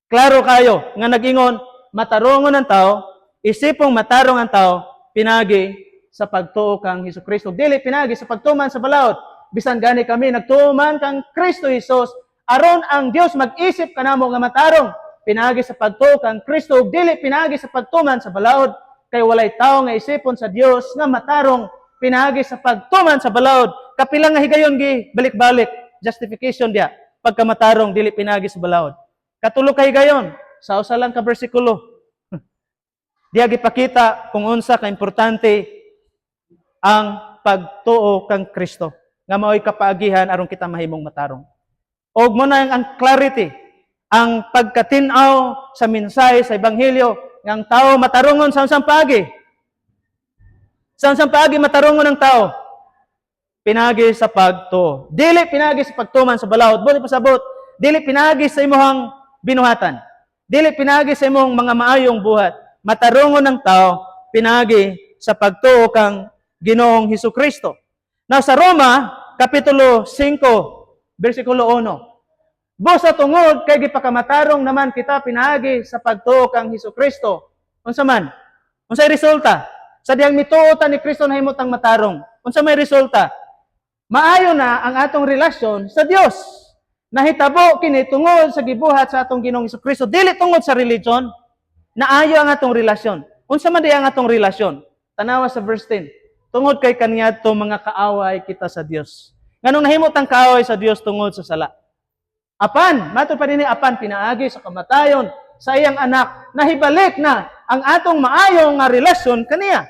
Klaro kayo nga nag-ingon, matarongon ang tao, isipong matarong ang tao, pinagi sa pagtuo kang Hesukristo. Dili pinagi sa pagtuman sa balaod. Bisan gani kami nagtuman kang Kristo Jesus, aron ang Dios mag-isip kanamo nga matarong. Pinagi sa pagtuo kang Kristo, dili pinagi sa pagtuman sa balaod. Kay walay tao nga isipon sa Dios nga matarong. Pinagi sa pagtuman sa balaod. Kapila nga higayon gi balik-balik. Justification dia. Pagka matarong, dili pinagi sa balaod. Katulo ka higayon. Sa usa lang ka bersikulo. Diya gipakita kung unsa ka importante ang pagtuo kang Kristo nga mao'y kapaagihan aron kita mahimong matarong. Og mo na ang clarity, ang pagkatinaw sa mensahe sa ebanghelyo nga ang tao matarongon sa unsang paagi. Sa unsang paagi matarongon ang tao? Pinagi sa pagtuo. Dili pinagi sa pagtuman sa balaod, buti pasabot. Dili pinagi sa imong binuhatan. Dili pinagi sa imong mga maayong buhat. Matarongon ng tao, pinagi sa pagtuo kang Ginoong Hesukristo. Now sa Roma, Kapitulo 5, versikulo 1. Busa tungod, kay gipakamatarong naman kita pinagi sa pagtuo kang Hesukristo. Unsa man? Unsay resulta? Sa diyang mituotan ni Kristo na himutang matarong. Unsa may resulta? Maayo na ang atong relasyon sa Dios. Nahitabo kini tungod sa gibuhat sa atong Ginoong Hesukristo. Dili tungod sa religion. Naayo ang atong relasyon. Unsa man di ang atong relasyon? Tanawa sa verse 10. Tungod kay kaniadto mga kaaway kita sa Dios. Nganong nahimot ang kaaway sa Dios tungod sa sala? Apan, mato pa dinhi apan pinaagi sa kamatayon sa iyang anak, nahibalik na ang atong maayong nga relasyon kaniya.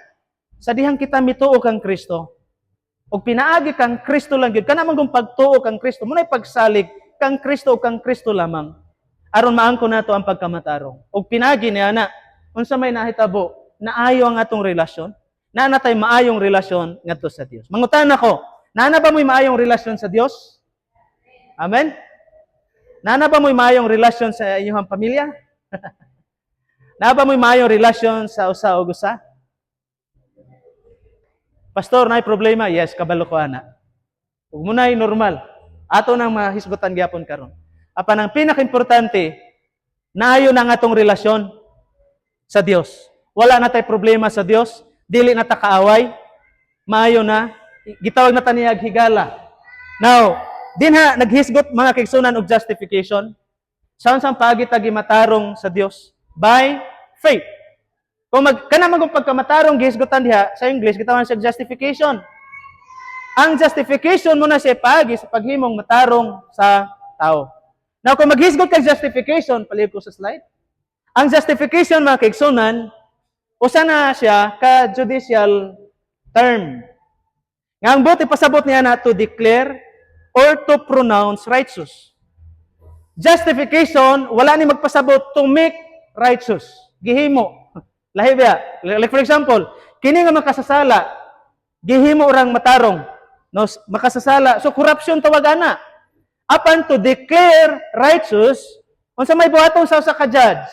Sa dihang kita mituo kang Kristo, og pinaagi kang Kristo lang gyud, kana man kung pagtuo kang Kristo, munay pagsalig kang Kristo o kang Kristo lamang. Aron maangko nato ang pagkamatarong. Og pinagi niya na, unsa may nahitabo, naayo ang atong relasyon, na natay maayong relasyon ngadto sa Dios. Mangutan ako, nana ba mo'y maayong relasyon sa Dios? Amen? Nana ba mo'y maayong relasyon sa inyong pamilya? Nana ba mo'y maayong relasyon sa usa o usa? Pastor, naay problema? Yes, kabalo ko ana. Ug munay normal. Ato nang mahisgutan gyapon karon. Apan ang pinaka-importante, naayo na ang atong relasyon sa Dios. Wala na tay problema sa Dios, dili na ta kaaway, maayo na, gitawag na ta niyag higala. Now, dinha naghisgot mga kaigsunan og justification. Sa unsang paagi ta gimatarong sa Dios? By faith. Kung kana man kung pagkamatarong gihisgotan diha sa English gitawag siya justification. Ang justification mo na siya paagi sa paghimong matarong sa tao. Now, kung maghisgot kang justification, palihog ko sa slide. Ang justification, mga kaigsunan, usa na siya ka-judicial term. Nga ang buti pasabot niya na to declare or to pronounce righteous. Justification, wala ni magpasabot to make righteous. Gihimo. Lahi ba? Like for example, kini nga makasasala, gihimo orang matarong. No, makasasala. So, corruption tawag ana. Apan to declare righteous, unsa may buhaton sa usa ka judge.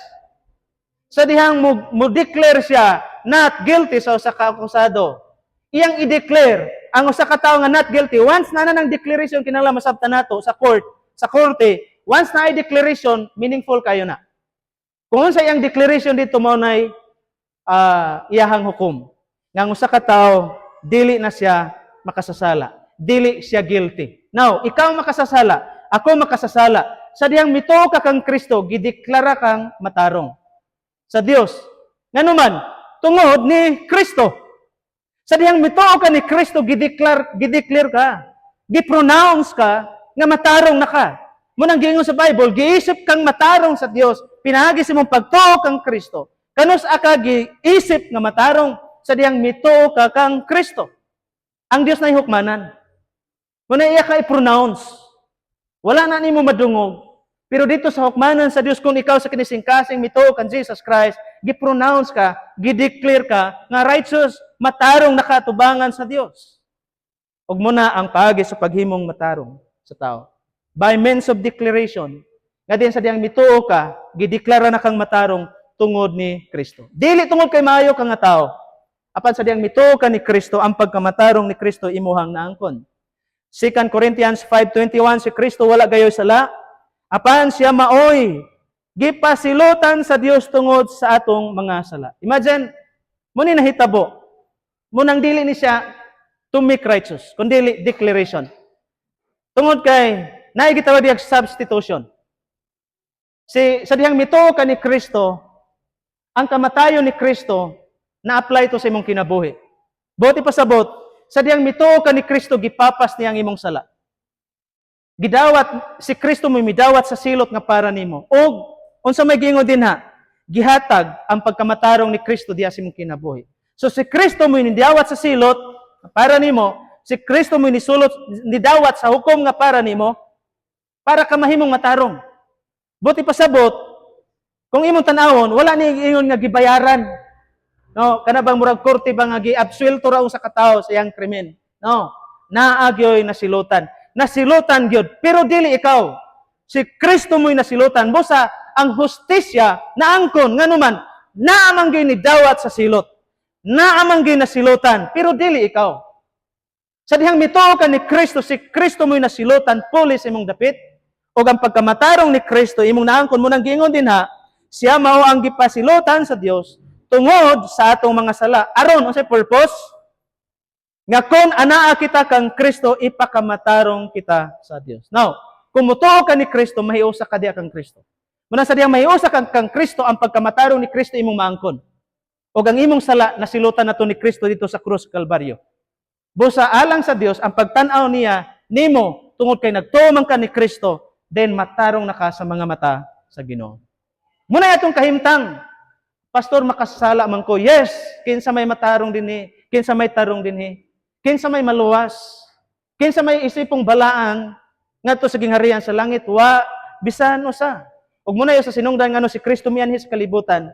Sa dihang mo declare siya not guilty sa usa ka akusado. Iyang i-declare ang usa ka tawo nga not guilty. Once na nang declaration kinahanglan masabtan nato sa court, sa korte, once na i-declaration, meaningful kayo na. Kung unsa iyang declaration dito mo nay iyahang hukom. Nga usa ka tawo dili na siya makasasala. Dili siya guilty. Now, ikaw makasasala, ako makasasala. Sa diyang mituo ka kang Kristo, gideklara kang matarong sa Dios. Nganuman, tungod ni Kristo. Sa diyang mituo ka ni Kristo, gideclare ka. Gipronounce ka nga matarong na ka. Munang giingon sa Bible, giisip kang matarong sa Dios, pinagi sa mong pagtuo kang Kristo. Kanus aka giisip nga matarong sa diyang mituo ka kang Kristo. Ang Dios na ihukmanan. Muna iya ka i-pronounce. Wala na nimo madungog. Pero dito sa hukmanan sa Dios, kung ikaw sa kinisingkasing mituo kan Jesus Christ, gi-pronounce ka, gi-declare ka, nga righteous, matarong nakatubangan sa Dios. Ug muna ang paagi sa paghimong matarong sa tao. By means of declaration, nga din sa diyang mituo ka, gideklara na kang matarong tungod ni Kristo. Dili tungod kay maayo ka nga tao. Apan sa diyang mituo ka ni Kristo, ang pagkamatarong ni Kristo imuhang naangkon. 2 Corinthians 5:21, si Kristo wala gayoy sala, apan siya maoy, gipasilutan sa Dios tungod sa atong mga sala. Imagine, muni nahitabo, Munang dili ni siya to make righteous, kundi declaration. Tungod kay naay gitawag diag substitution. Sa dihang mituo ka ni Kristo, ang kamatayon ni Kristo na-apply to sa imong kinabuhi. Buti pasabot, sa dihang mituo ka ni Kristo, gipapas niya ang imong sala. Gidawat, si Kristo mo midawat sa silot nga para nimo. O, unsa may gingon din ha, gihatag ang pagkamatarong ni Kristo diya sa imong kinabuhi. So si Kristo mo nidawat sa silot nga para nimo, si Kristo mo nidawat sa hukom nga para nimo, para ka mahimong matarong. Buti pasabot, kung imong tanawon, wala ni ingon nga gibayaran. No, kana bang murag korte ba nga gi-absuelto raw sa katawo sa iyang krimen. No, naagyoy nasilutan. Nasilutan gyud, pero dili ikaw. Si Kristo mo'y nasilutan. Busa ang hustisya na angkon nganuman naamang gyud ni dawat sa silot. Naamang gyud nasilutan, pero dili ikaw. Sa dihang mituo ka ni Kristo, si Kristo mo'y nasilutan pulis imong dapit. O ang pagkamatarong ni Kristo, imong naangkon mo nang giingon din ha, siya mao ang gipasilutan sa Dios tungod sa atong mga sala. Aron unsay purpose? Nga kung anaa kita kang Kristo, ipakamatarong kita sa Dios. Now, kung mutuo ka ni Kristo, mahiusa ka diya kang Kristo. Muna sa diyang mahiusa kang Kristo, ang pagkamatarong ni Kristo imong maangkon. O ang imong sala, nasilutan na to ni Kristo dito sa krus Kalbaryo. Busa alang sa Dios, ang pagtanaw niya, nimo, tungod kay nagtuman ka ni Kristo, then matarong na ka sa mga mata sa Ginoo. Muna itong kahimtang, Pastor, makasala man ko. Yes, kinsa may matarong dinhi, kinsa may tarong dinhi, kinsa may maluwas, kinsa may isipong balaan ngadto sa gingharian sa langit, wa bisan usa. Ug muna sa sinungdan ngano si Kristo mianhi sa kalibutan,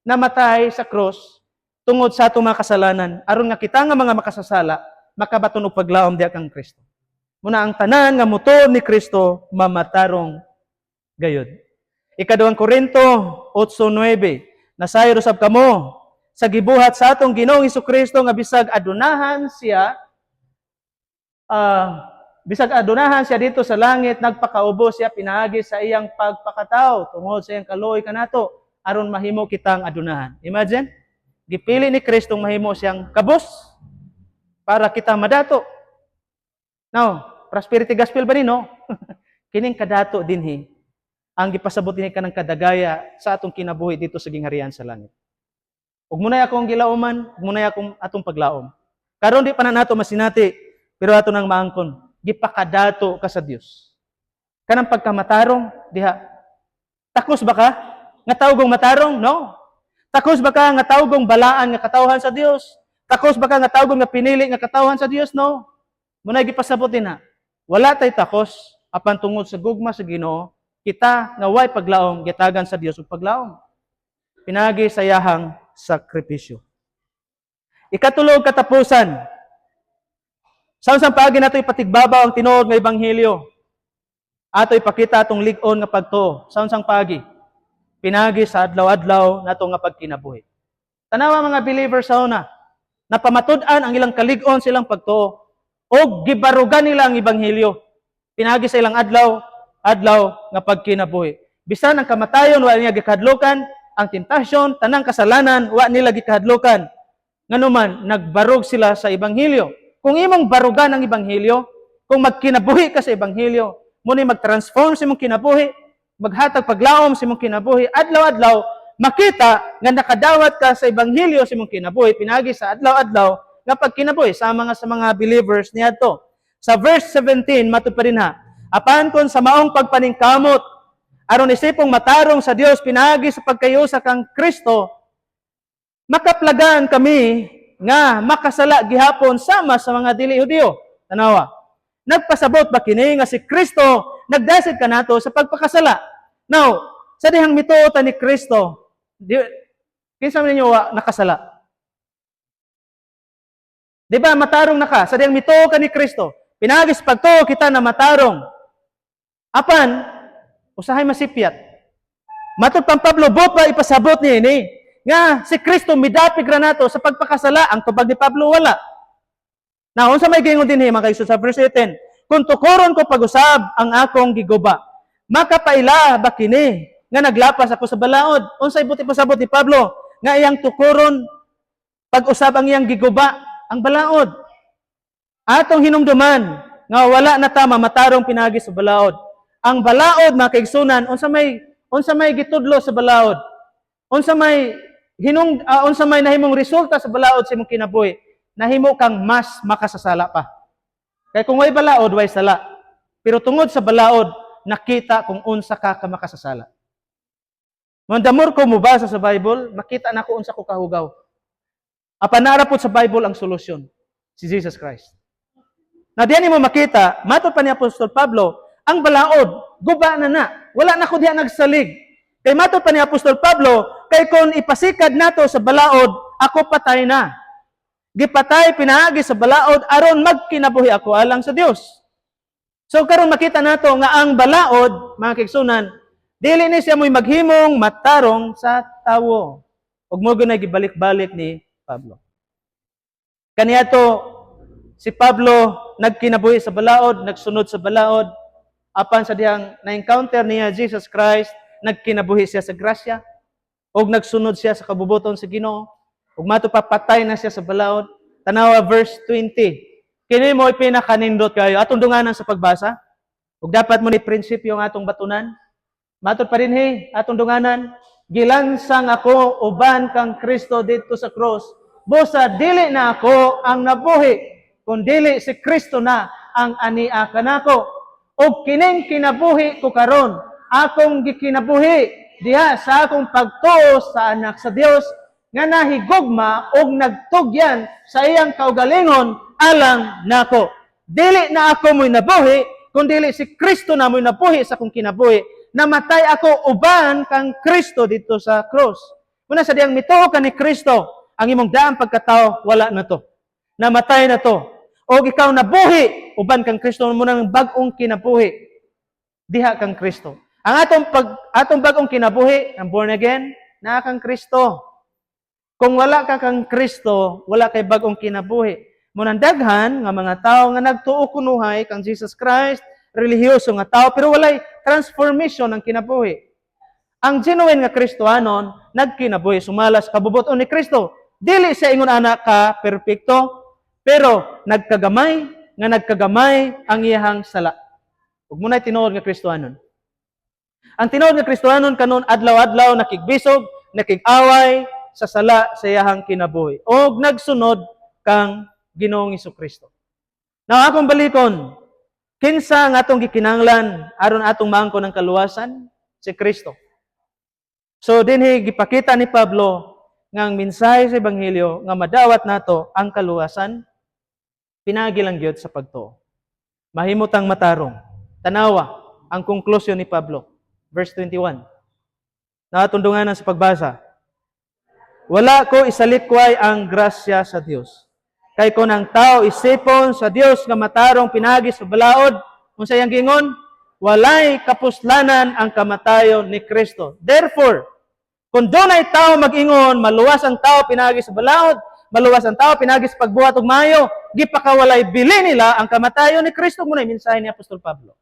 namatay sa cross tungod sa atong mga kasalanan, aron nga kita nga mga makasasala makabaton og paglaom diha kang Kristo. Muna ang tanan nga motor ni Kristo mamatarong gayud. Ikaduhang Korinto 8:9, nasayo usab kamo sa gibuhat sa atong Ginoong Hesukristo nga bisag adunahan siya dito sa langit, nagpakaubo siya pinaagi sa iyang pagpakatao tungod sa iyang kaluoy kanato aron mahimo kitang adunahan. Imagine, gipili ni Kristo mahimo siyang kabus para kita madato. Now, prosperity gospel ba nino? Kining kadato dinhi ang gipasabot ni kanang kadagaya sa atong kinabuhi dito sa gingharian sa langit. Ug munay akong gilauman, ug munay akong atong paglaom. Karon di pa na nato masinati, pero ato nang maangkon, gipakadato ka sa Dios. Kanang pagkamatarong diha. Takos ba ka nga tawgong matarong? No. Takos ba ka nga tawgong balaan nga katawhan sa Dios? Takos ba ka nga tawgong nga pinili nga katawhan sa Dios? No. Munay gipasabot din ha. Wala tay takos apan tungod sa gugma sa Ginoo, kita nga way paglaom gitagan sa Dios ug paglaom. Pinagi sa yahang sakripisyo. Ikatulog katapusan. Sa paagi nato ipatigbabaw ang tinuod nga ebanghelyo. Ato ipakita atong lig-on nga pagtuo. Sa paagi pinagi sa adlaw-adlaw nato nga pagkinabuhi. Tanawa mga believers sa una, napamatud-an ang ilang kalig-on silang pagtuo o gibarugan nila ang ebanghelyo. Pinagi sa ilang adlaw nga pagkinabuhi. Bisan ang kamatayon wa niya gikadlukan, ang tentasyon, tanang kasalanan wa nila gikadlukan. Nganuman nagbarog sila sa ebanghelyo. Kung imong barugan ang ebanghelyo, kung magkinabuhi ka sa ebanghelyo, muni mag-transform sa imong kinabuhi, maghatag paglaom sa imong kinabuhi, adlaw-adlaw makita nga nakadawat ka sa ebanghelyo sa imong kinabuhi pinagi sa adlaw-adlaw nga pagkinabuhi sa mga believers niadto. Sa verse 17 matud pa rin ha. Apan kon sa maong pagpaningkamot aron isipong matarong sa Dios pinagi sa pagkayusa kang Kristo, makaplagan kami nga makasala gihapon sama sa mga dili Hudiyo. Tanawa. Nagpasabot ba kini nga si Kristo nagdasid kanato sa pagpakasala? Now, sa dihang mituotan ni Kristo, kinsa man ninyo nakasala? Di ba matarong na ka? Sa dihang mituo ka ni Kristo, pinagis pagtuo kita na matarong. Apan, usahay masipyat. Matod pang Pablo, bot ba ipasabot niya ini? Nga, si Kristo midapig ra nato sa pagpakasala. Ang tubag ni Pablo, wala. Na, unsa may gingon din mga kaigsoon sa verse 18, kung tukuron ko pag-usab ang akong giguba, makapaila ba kini nga naglapas ako sa balaod? Unsay buti pasabot ni Pablo nga iyang tukuron pag-usab ang iyang giguba? ang balaod. Atong hinumduman nga wala na ta mamatarong pinagi sa balaod. Ang balaod mga kaigsunan unsa may gitudlo sa balaod. Unsa may nahimong resulta sa balaod sa imong kinabuhi, nahimo kang mas makasasala pa. Kay kung way balaod, way sala. Pero tungod sa balaod, nakita kung unsa ka makasasala. Mandamor ko mubasa sa Bible, makita na ko unsa ko kahugaw. Apan narapot sa Bible ang solusyon, si Jesus Christ. Na diyan mo makita, matod pa ni Apostol Pablo, ang balaod, guba na. Wala na ko diha nagsalig. Kay matod pa ni Apostol Pablo, kay kung ipasikad nato sa balaod, ako patay na. Gipatay pinaagi sa balaod aron magkinabuhi ako alang sa Dios. So karon makita nato nga ang balaod, mga kaigsunan, dili ni siya mo'y maghimong matarong sa tawo. Ug mo gunay gibalik-balik ni Pablo. Kaniadto si Pablo nagkinabuhi sa balaod, nagsunod sa balaod, apan sa diyang na-encounter niya Jesus Christ, nagkinabuhi siya sa grasya, ug nagsunod siya sa kabubuton sa Ginoo, ug matupapatay na siya sa balaod. Tanawa verse 20. Kini mo ipinakanindot kayo atong dunganan sa pagbasa. Ug dapat mo ni prinsipyo nga atong batunan. Matod pa dinhi atong dunganan, gilansang ako uban kang Kristo didto sa cross. Busa dili na ako ang nabuhi, kundi si Kristo na ang ania kanako. Ug kining kinabuhi ko karon, akong gikinabuhi diha sa akong pagtuo sa anak sa Dios nga nahigugma og nagtugyan sa iyang kaugalingon alang nako. Dili na ako mo'y nabuhi, kundi si Kristo na mo'y nabuhi sa akong kinabuhi. Namatay ako uban kang Kristo dito sa cross. Muna sa diyang mituo ka ni Kristo, ang imong daang pagkatao, wala na to. Namatay na to. O ikaw nabuhi, uban kang Kristo, muna ng bagong kinabuhi. Diha kang Kristo. Ang atong bagong kinabuhi, ang born again, na kang Kristo. Kung wala ka kang Kristo, wala kay bagong kinabuhi. Munang daghan nga mga tao nga nagtuo kunuhay kang Jesus Christ, relihiyoso nga tao, pero walay transformation ang kinabuhi. Ang genuine nga Kristohanon, nagkinabuhi, sumalas kabubuton ni Kristo. Dili sa ingon anak ka perpekto, pero nagkagamay ang iyahang sala. Ug munay tinuod nga Kristohanon. Ang tinuod nga Kristohanon kanon adlaw-adlaw nakigbisog, nakig-away sa sala sa iyahang kinabuhi. O nagsunod kang Ginoong Hesukristo. Now akong balikon, kinsa nga atong gikinahanglan aron atong maangkon ang kaluwasan? Si Kristo. So dinhi gipakita ni Pablo nga ang mensahe sa ebanghelyo nga madawat nato ang kaluwasan, pinagi lang gyud sa pagtuo. Mahimutang matarong. Tanawa ang konklusyon ni Pablo. Verse 21. Natundungan sa pagbasa. Wala ko isalikway ang grasya sa Dios. Kay kung ang tao isipon sa Dios nga matarong pinagi sa balaod, kung sayang gingon, walay kapuslanan ang kamatayon ni Kristo. Therefore, kung doon ay tao mag-ingon, maluwas ang tao pinagi sa balaod, maluwas ang tao pinagi sa pagbuhat og mayo, gipakawalay bili nila ang kamatayon ni Kristo. Muna mensahe ni Apostol Pablo.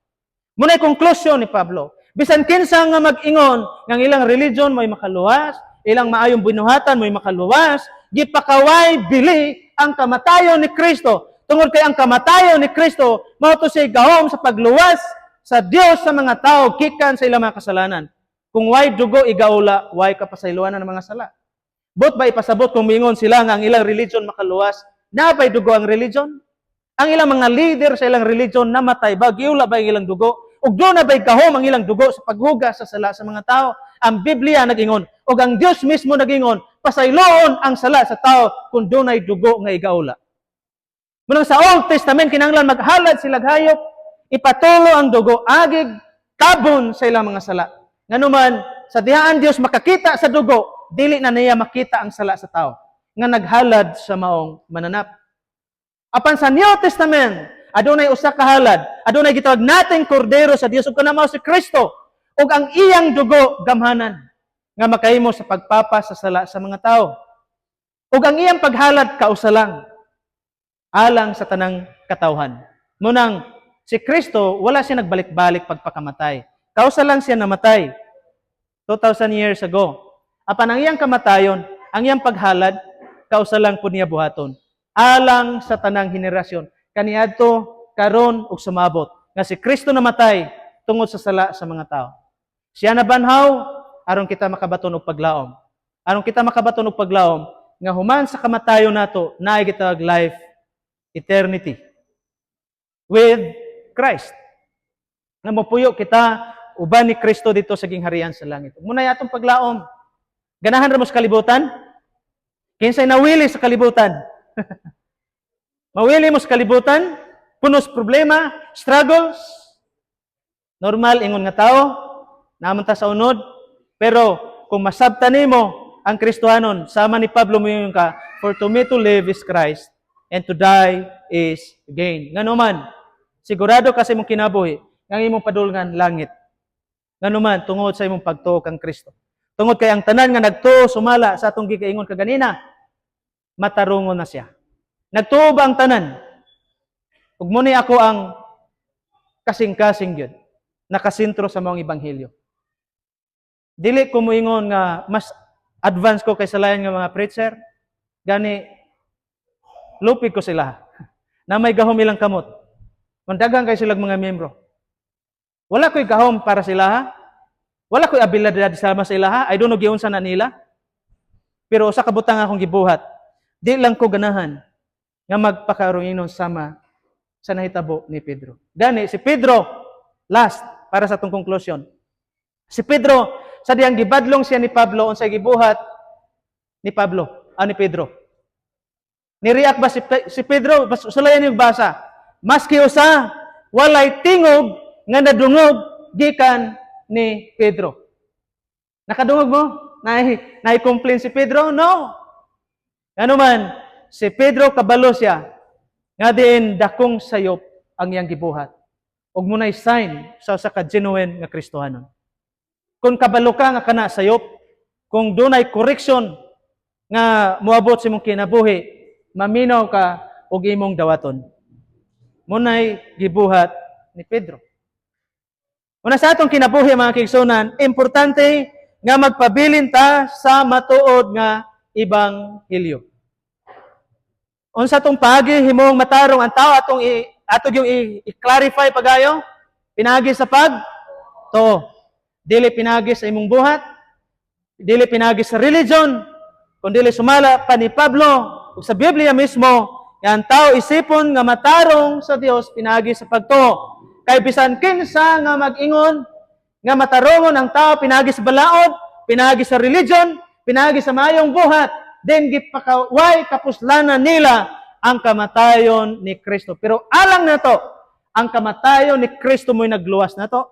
Muna konklusyon ni Pablo. Bisan kinsa nga mag-ingon nga ilang religion may makaluwas, ilang maayong binuhatan mo'y makaluwas, gipakaway bili ang kamatayon ni Kristo. Tungod kay ang kamatayon ni Kristo, mao to siya gahom sa pagluwas sa Dios sa mga tao gikan sa ilang mga kasalanan. Kung way dugo igaula, way kapasayloanan ng mga sala. Bot ba ipasabot kung mingon sila nga ang ilang religion makaluwas, napay dugo ang religion? Ang ilang mga leader sa ilang religion namatay ba, giula ba ang ilang dugo? Ug doon na ba'y gahom ang ilang dugo sa paghuga sa sala sa mga tao? Ang Biblia nag-ingon, ug ang Dios mismo nag-ingon, pasayloon ang sala sa tao kung doon ay dugo nga igaula. Munang sa Old Testament, kinahanglan maghalad sila hayop, ipatulo ang dugo, agig, tabon sa ilang mga sala. Nganuman, sa dihaan Dios makakita sa dugo, dili na niya makita ang sala sa tao, nga naghalad sa maong mananap. Apan sa New Testament, adunay usa ka halad, adunay gitawag nating kordero sa Dios ug kanamo si Kristo, ug ang iyang dugo gamhanan nga makahimo sa pagpapa sa sala sa mga tao. Ug ang iyang paghalad kausalang alang sa tanang katawhan. Munang si Kristo wala siya nagbalik-balik pagpakamatay. Kausalang siya namatay 2,000 years ago. Apan ang iyang kamatayon, ang iyang paghalad kausalang pud niya buhaton. alang sa tanang henerasyon kaniadto karon ug sumabot nga si Kristo namatay tungod sa sala sa mga tao. Siya nabanhaw aron kita makabaton og paglaom. Aron kita makabaton og paglaom nga human sa kamatayon nato naay gitawag life eternity with Christ. Nga mapuyo kita uban ni Kristo dito sa gingharian sa langit. Muna atong paglaom. Ganahan ra mo sa kalibutan? Kinsay nawili sa kalibutan? Mawili mo sa kalibutan? Punos problema, struggles. Normal ingon nga tao, naman ta sa unod. Pero kung masabtan nimo ang Kristohanon, sama ni Pablo mo yung ka, for to me to live is Christ, and to die is gain. Nganuman, sigurado kasi mong kinabuhi, nga imong padulngan langit. Nganuman, tungod sa imong pagtuo kang Kristo. Tungod kay ang tanan nga nagtuo sumala sa atong gikaingon kaganina, matarungon na siya. Nagtuo ba ang tanan? Ug mo ni ako ang kasing-kasing gyud nakasentro sa mga ebanghelyo. Dili ko moingon nga mas advance ko kaysa lain nga mga preacher, gani lupig ko sila na may gahom ilang kamot. Mandagang kay silang mga membro. Wala ko'y gahom para sila ha. Wala ko'y abilidad sama sa ila ha. I don't know giunsa na nila. Pero sa kabutang akong gibuhat, di lang ko ganahan nga magpakaroinon sama sa nahitabo ni Pedro. Gani, si Pedro, last, para sa itong conclusion. Si Pedro, sa diyang gibadlong siya ni Pablo, unsay gibuhat ni Pablo, ni Pedro. Nireact ba si Pedro? Sulayan yung basa. Maski usa, walay tingog nga nadungog gikan ni Pedro. Nakadungog mo? Nai-complain si Pedro? No. Ano man, si Pedro kabalo siya nga diin dakong sayop ang iyang gibuhat. Ug munay sign sa ka-genuine nga Kristohanon. Kung kabalo ka nga kana sayop, kung dunay correction nga moabot sa imong kinabuhi, maminaw ka og imong dawaton. Munay gibuhat ni Pedro. Una sa atong kinabuhi mga kigsunan, importante nga magpabilin ta sa matuod nga ebanghelyo. Unsa tong paagi himong matarong ang tao atong yung i-clarify pagayo? Pinagi sa to. Dili pinagi sa imong buhat, dili pinagi sa religion, kundi dili sumala pa ni Pablo ug sa Biblia mismo, nga ang tao isipon nga matarong sa Dios pinagi sa pagtuo. Kay bisan kinsa nga mag-ingon nga matarongon ang tao pinagi sa balaod, pinagi sa religion, pinagi sa mayong buhat, then gipakaway kapuslanan nila ang kamatayon ni Kristo. Pero alang na to, ang kamatayon ni Kristo mo'y nagluwas na to.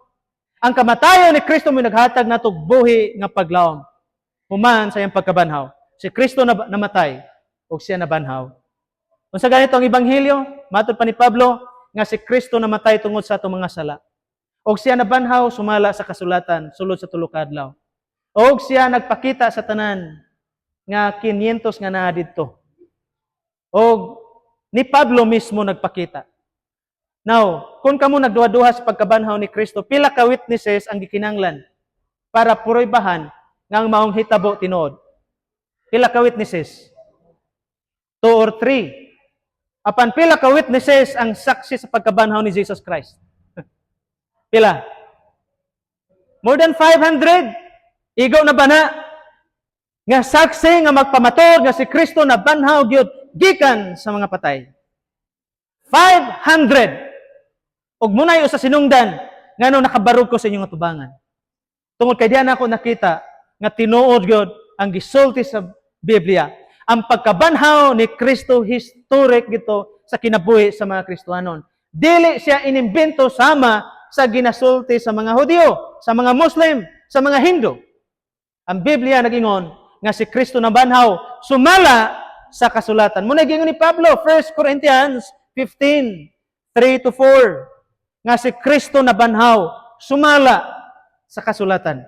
Ang kamatayon ni Kristo mo'y naghatag na to buhi nga paglaom. Human sa iyang pagkabanhaw. Si Kristo namatay, o siya nabanhaw. Kung sa ganito ang ebanghelyo, matod pa ni Pablo, nga si Kristo namatay tungod sa atong mga sala. O siya nabanhaw, sumala sa kasulatan, sulod sa tulo ka adlaw. O siya nagpakita sa tanan, nga 500 nga naa didto. O ni Pablo mismo nagpakita. Now, kung kamo nagduha-duha sa pagkabanhaw ni Kristo, pila ka witnesses ang gikinanglan para pruibahan nga ang maong hitabo tinuod? Pila ka witnesses? 2 or 3. Apan pila ka witnesses ang saksi sa pagkabanhaw ni Jesus Christ? Pila? More than 500. Igaw na ba na? Nga saksi nga magpamatud nga si Kristo na banhaw gyud gikan sa mga patay. 500. Ug munay sa sinungdan ngano nakabarog ko sa inyong atubangan. Tungod kay diyan ako nakita nga tinuod gyud ang gisulti sa Biblia. Ang pagkabanhaw ni Kristo historic gito sa kinabuhi sa mga Kristohanon. Dili siya inimbento sama sa ginasulti sa mga Hudyo, sa mga Muslim, sa mga Hindu. Ang Biblia nagingon nga si Kristo na banhaw sumala sa kasulatan. Muna gingon ni Pablo, 1 Corinthians 15, 3-4, nga si Kristo na banhaw sumala sa kasulatan.